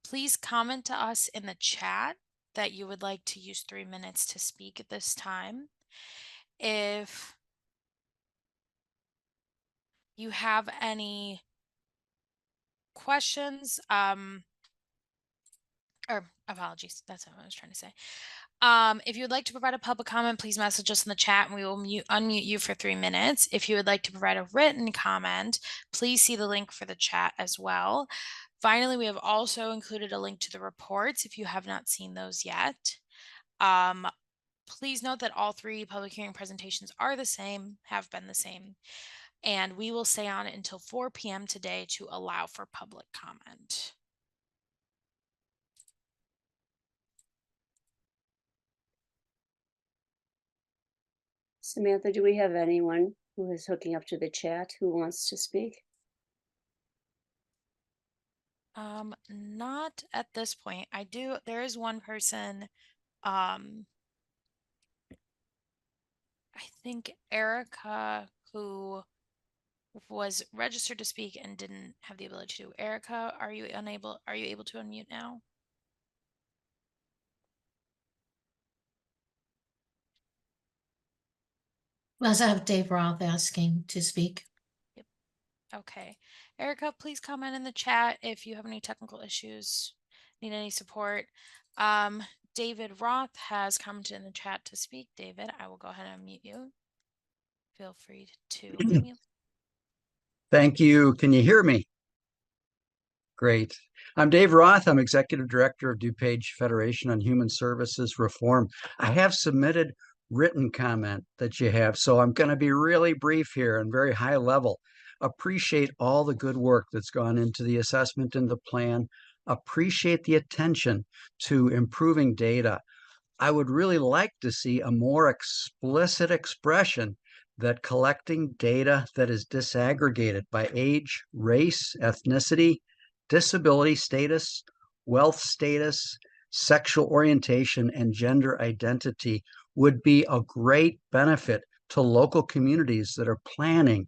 A: please comment to us in the chat that you would like to use 3 minutes to speak at this time. If you have any questions, or Apologies. That's what I was trying to say. If you would like to provide a public comment, please message us in the chat and we will unmute you for 3 minutes. If you would like to provide a written comment, please see the link for the chat as well. Finally, we have also included a link to the reports if you have not seen those yet. Please note that all 3 public hearing presentations are the same, have been the same, and we will stay on until 4 p.m. today to allow for public comment.
B: Samantha, do we have anyone who is hooking up to the chat who wants to speak?
A: Not at this point. There is one person, I think Erica, who was registered to speak and didn't have the ability to. Erica, are you able to unmute now?
D: Let's have Dave Roth asking to speak.
A: Yep. Okay. Erica, please comment in the chat if you have any technical issues, need any support. David Roth has commented in the chat to speak. David, I will go ahead and unmute you. Feel free to unmute.
T: Thank you. Can you hear me? Great. I'm Dave Roth. I'm Executive Director of DuPage Federation on Human Services Reform. I have submitted written comment that you have, so I'm going to be really brief here and very high level. Appreciate all the good work that's gone into the assessment and the plan. Appreciate the attention to improving data. I would really like to see a more explicit expression that collecting data that is disaggregated by age, race, ethnicity, disability status, wealth status, sexual orientation, and gender identity would be a great benefit to local communities that are planning.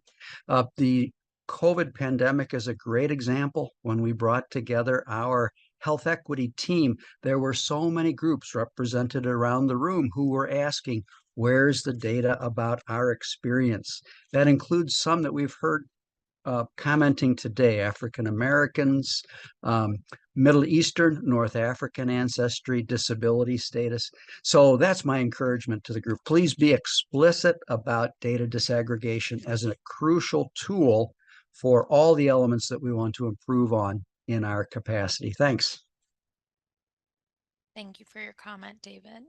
T: The COVID pandemic is a great example. When we brought together our health equity team, there were so many groups represented around the room who were asking, where's the data about our experience? That includes some that we've heard commenting today: African Americans, Middle Eastern, North African ancestry, disability status. So that's my encouragement to the group. Please be explicit about data disaggregation as a crucial tool for all the elements that we want to improve on in our capacity. Thanks.
A: Thank you for your comment, David.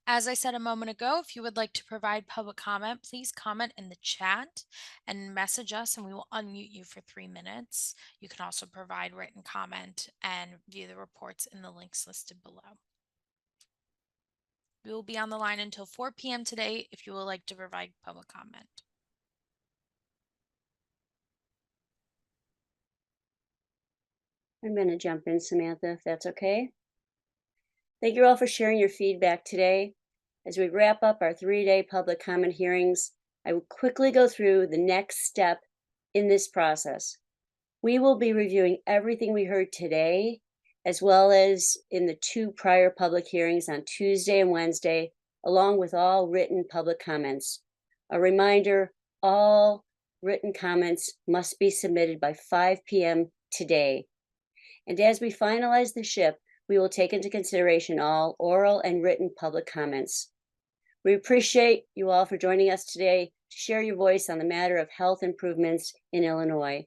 A: As I said a moment ago, if you would like to provide public comment, please comment in the chat and message us and we will unmute you for 3 minutes. You can also provide written comment and view the reports in the links listed below. We will be on the line until 4 p.m. today if you would like to provide public comment.
B: I'm going to jump in, Samantha, if that's okay. Thank you all for sharing your feedback today. As we wrap up our 3-day public comment hearings, I will quickly go through the next step in this process. We will be reviewing everything we heard today, as well as in the 2 prior public hearings on Tuesday and Wednesday, along with all written public comments. A reminder, all written comments must be submitted by 5 p.m. today. And as we finalize the SHIP, we will take into consideration all oral and written public comments. We appreciate you all for joining us today to share your voice on the matter of health improvements in Illinois.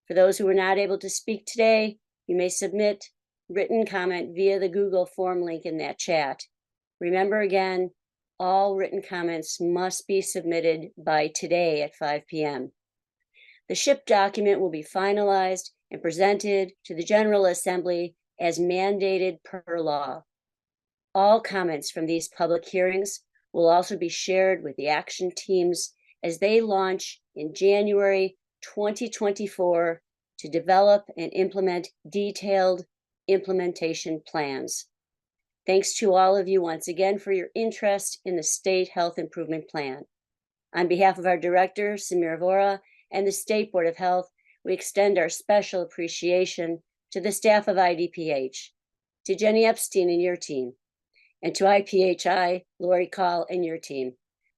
B: For those who were not able to speak today, you may submit written comment via the Google form link in that chat. Remember again, all written comments must be submitted by today at 5 p.m. The SHIP document will be finalized and presented to the General Assembly as mandated per law. All comments from these public hearings will also be shared with the action teams as they launch in January 2024 to develop and implement detailed implementation plans. Thanks to all of you once again for your interest in the State Health Improvement Plan. On behalf of our director, Samir Vora, and the State Board of Health, we extend our special appreciation to the staff of IDPH, to Jenny Epstein and your team, and to IPHI, Lori Call and your team,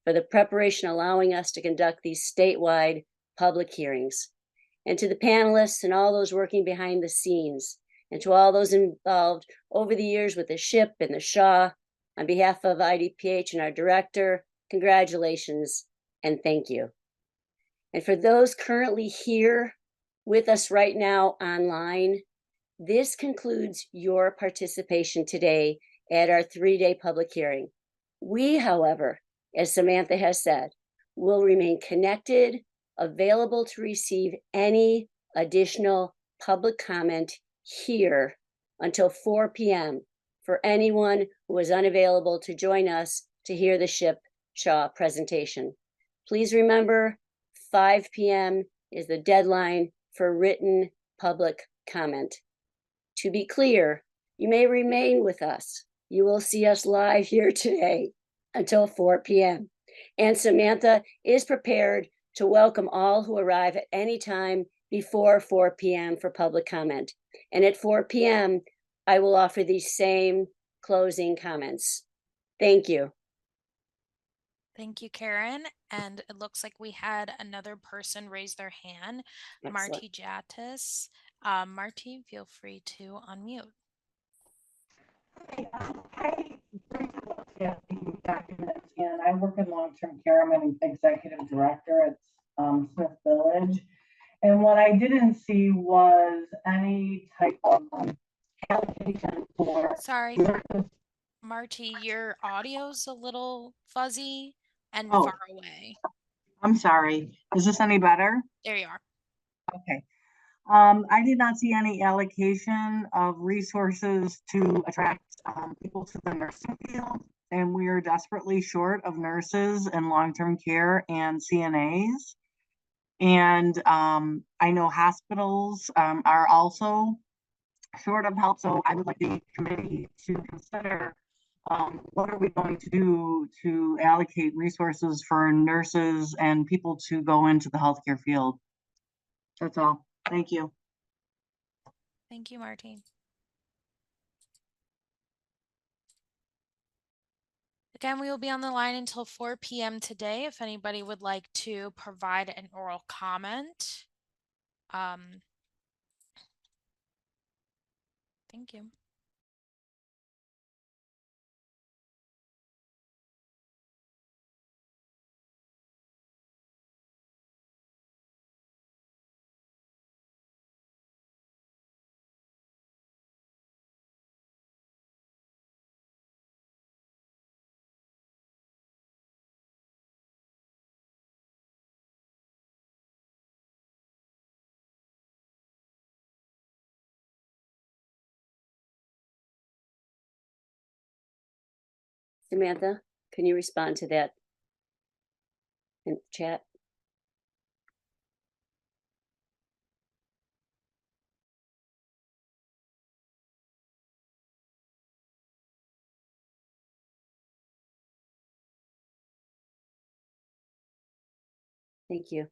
B: for the preparation allowing us to conduct these statewide public hearings. and to the panelists and all those working behind the scenes, and to all those involved over the years with the SHIP and the SHAW. On behalf of IDPH and our director, congratulations and thank you. And for those currently here with us right now online, this concludes your participation today at our 3-day public hearing. We, however, as Samantha has said, will remain connected, available to receive any additional public comment here until 4 p.m. for anyone who is unavailable to join us to hear the SHIP SHAW presentation. Please remember, 5 p.m. is the deadline for written public comment. To be clear, you may remain with us. You will see us live here today until 4 p.m. And Samantha is prepared to welcome all who arrive at any time before 4 p.m. for public comment. And at 4 p.m., I will offer these same closing comments. Thank you.
A: Thank you, Karen. And it looks like we had another person raise their hand, Marty Jatis. Marty, feel free to unmute.
U: I briefly looked at the document, and I work in long-term care. I'm an executive director at Smith Village. And what I didn't see was any type of allocation for.
A: Sorry, Marty, your audio's a little fuzzy and
U: Oh.
A: far away.
U: I'm sorry. Is this any better?
A: There you are.
U: Okay. I did not see any allocation of resources to attract people to the nursing field, and we are desperately short of nurses in long-term care and CNAs. And I know hospitals are also short of help, so I would like the committee to consider what are we going to do to allocate resources for nurses and people to go into the healthcare field. That's all. Thank you.
A: Thank you, Martine. Again, we will be on the line until 4 p.m. today. If anybody would like to provide an oral comment. Thank you.
B: Samantha, can you respond to that in chat? Thank you.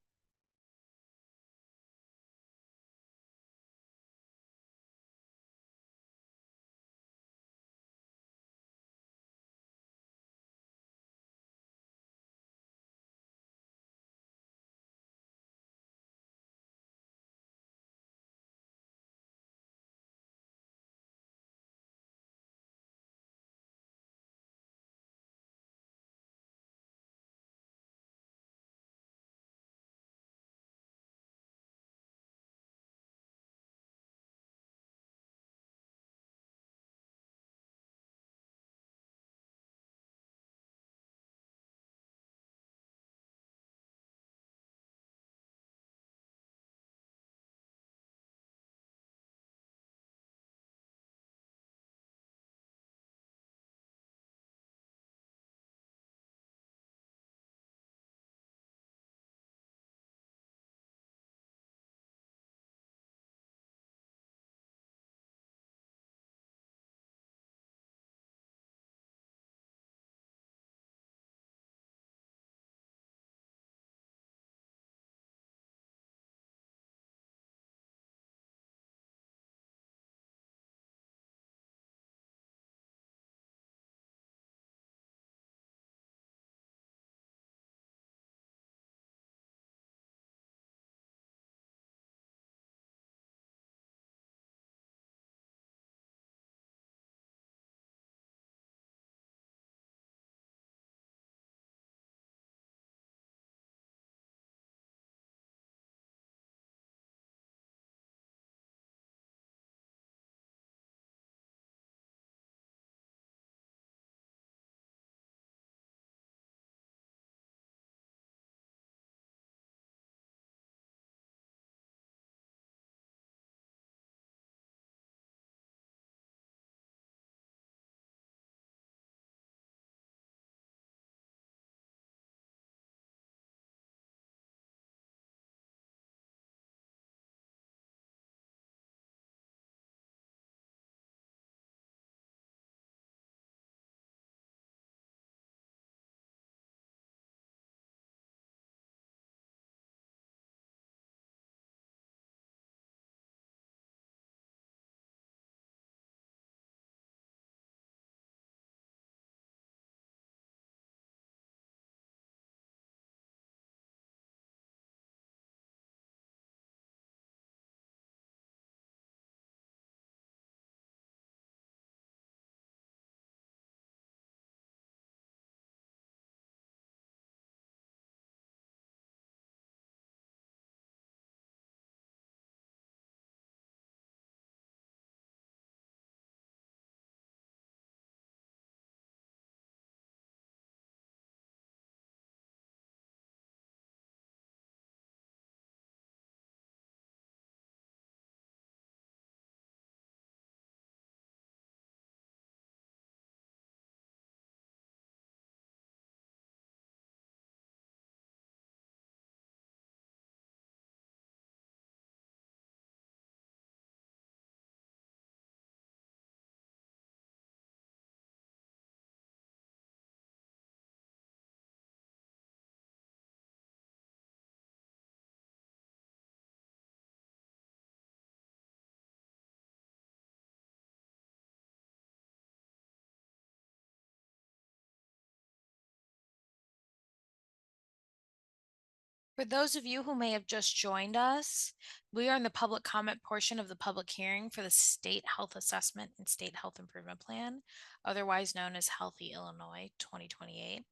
A: For those of you who may have just joined us, we are in the public comment portion of the public hearing for the State Health Assessment and State Health Improvement Plan, otherwise known as Healthy Illinois 2028.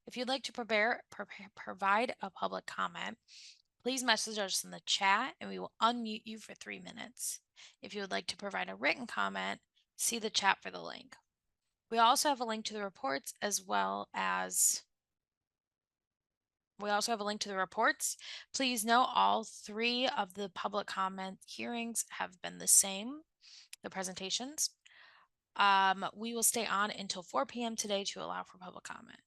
A: If you'd like to provide a public comment, please message us in the chat and we will unmute you for 3 minutes. If you would like to provide a written comment, see the chat for the link. We also have a link to the reports Please note all 3 of the public comment hearings have been the same, the presentations. We will stay on until 4 p.m. today to allow for public comment.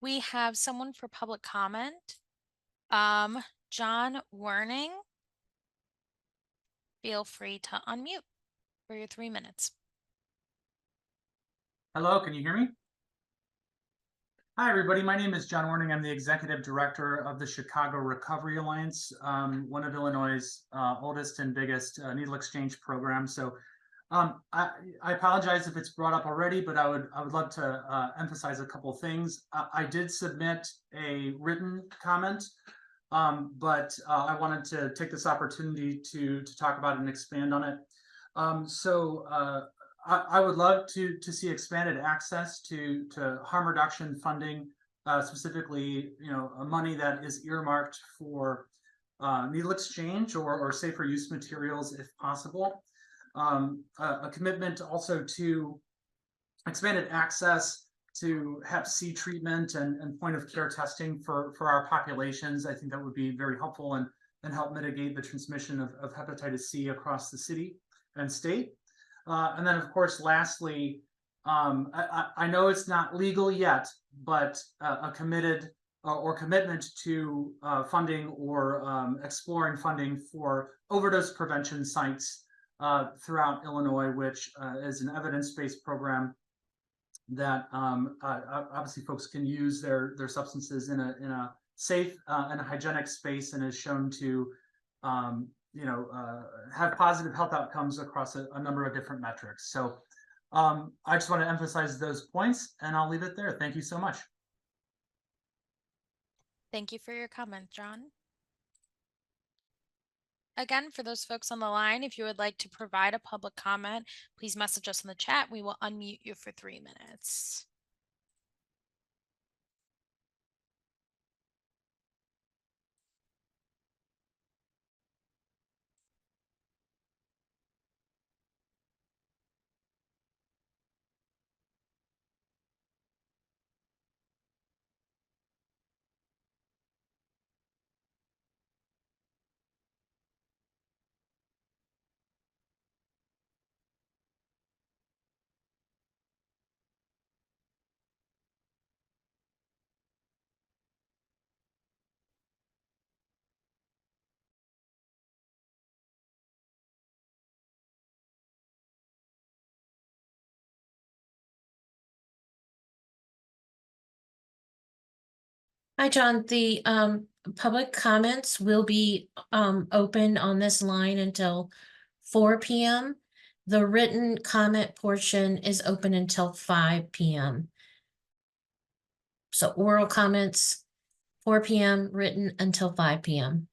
A: We have someone for public comment. John Werning, feel free to unmute for your 3 minutes.
C: Hello, can you hear me? Hi, everybody. My name is John Werning. I'm the Executive Director of the Chicago Recovery Alliance, one of Illinois' oldest and biggest needle exchange programs. So I apologize if it's brought up already, but I would love to emphasize a couple things. I did submit a written comment, but I wanted to take this opportunity to talk about it and expand on it. I would love to see expanded access to harm reduction funding, specifically, money that is earmarked for needle exchange or safer use materials if possible. A commitment also to expanded access to Hep C treatment and point of care testing for our populations. I think that would be very helpful and help mitigate the transmission of hepatitis C across the city and state. And then, of course, lastly, I know it's not legal yet, but a committed or commitment to funding or exploring funding for overdose prevention sites throughout Illinois, which is an evidence-based program that obviously folks can use their substances in a safe and a hygienic space, and is shown to have positive health outcomes across a number of different metrics. So I just want to emphasize those points, and I'll leave it there. Thank you so much.
A: Thank you for your comment, John. Again, for those folks on the line, if you would like to provide a public comment, please message us in the chat. We will unmute you for 3 minutes.
D: Hi, John. The public comments will be open on this line until 4 p.m. The written comment portion is open until 5 p.m. So oral comments, 4 p.m., written until 5 p.m.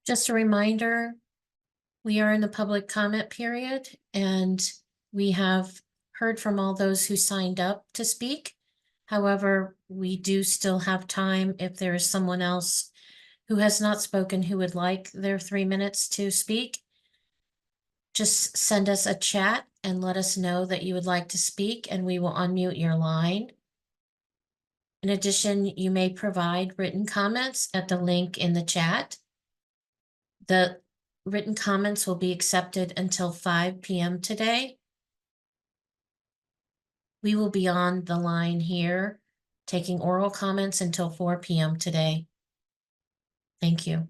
D: Just a reminder, we are in the public comment period and we have heard from all those who signed up to speak. However, we do still have time if there is someone else who has not spoken who would like their 3 minutes to speak. Just send us a chat and let us know that you would like to speak and we will unmute your line. In addition, you may provide written comments at the link in the chat. The written comments will be accepted until 5 p.m. today. We will be on the line here taking oral comments until 4 p.m. today. Thank you.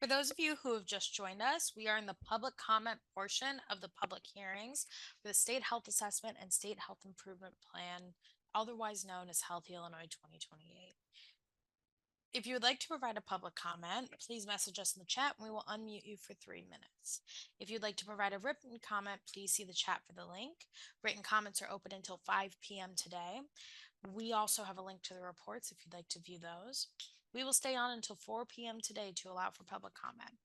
A: For those of you who have just joined us, we are in the public comment portion of the public hearings for the State Health Assessment and State Health Improvement Plan, otherwise known as Healthy Illinois 2028. If you would like to provide a public comment, please message us in the chat and we will unmute you for 3 minutes. If you'd like to provide a written comment, please see the chat for the link. Written comments are open until 5 p.m. today. We also have a link to the reports if you'd like to view those. We will stay on until 4 p.m. today to allow for public comment.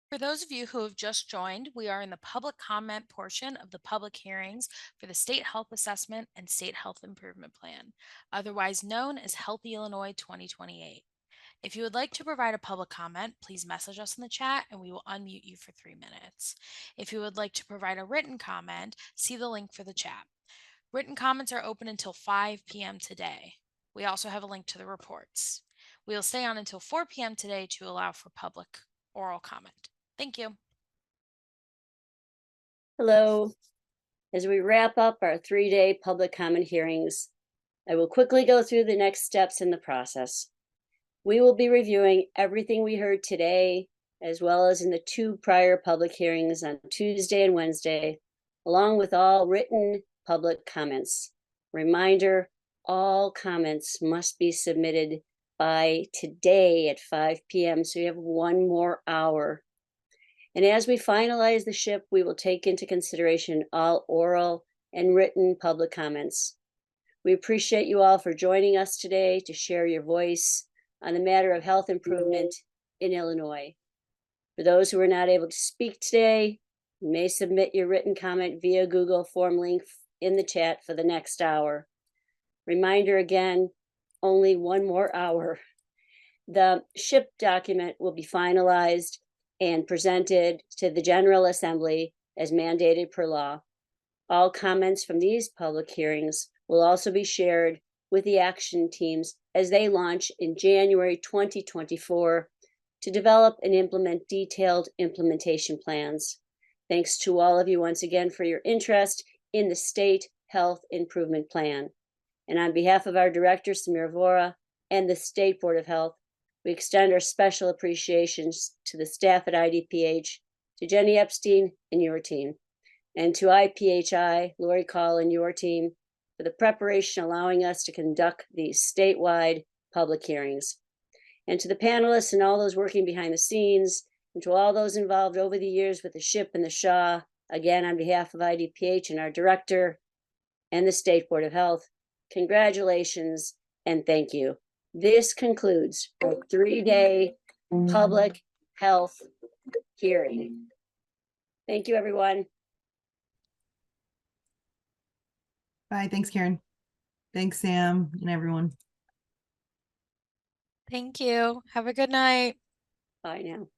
A: For those of you who have just joined, we are in the public comment portion of the public hearings for the State Health Assessment and State Health Improvement Plan, otherwise known as Healthy Illinois 2028. If you would like to provide a public comment, please message us in the chat and we will unmute you for 3 minutes. If you would like to provide a written comment, see the link for the chat. Written comments are open until 5 p.m. today. We also have a link to the reports. We will stay on until 4 p.m. today to allow for public oral comment. Thank you.
B: Hello. As we wrap up our 3-day public comment hearings, I will quickly go through the next steps in the process. We will be reviewing everything we heard today, as well as in the 2 prior public hearings on Tuesday and Wednesday, along with all written public comments. Reminder, all comments must be submitted by today at 5 p.m. So you have 1 more hour. And as we finalize the SHIP, we will take into consideration all oral and written public comments. We appreciate you all for joining us today to share your voice on the matter of health improvement in Illinois. For those who are not able to speak today, you may submit your written comment via Google form link in the chat for the next hour. Reminder again, only 1 more hour. The SHIP document will be finalized and presented to the General Assembly as mandated per law. All comments from these public hearings will also be shared with the action teams as they launch in January 2024 to develop and implement detailed implementation plans. Thanks to all of you once again for your interest in the State Health Improvement Plan. And on behalf of our director, Samir Vora, and the State Board of Health, we extend our special appreciations to the staff at IDPH, to Jenny Epstein and your team, and to IPHI, Lori Call and your team, for the preparation allowing us to conduct these statewide public hearings. And to the panelists and all those working behind the scenes, and to all those involved over the years with the SHIP and the SHA, again, on behalf of IDPH and our director and the State Board of Health, congratulations and thank you. This concludes our 3-day public health hearing. Thank you, everyone.
F: Bye. Thanks, Karen. Thanks, Sam, and everyone.
A: Thank you. Have a good night.
B: Bye now.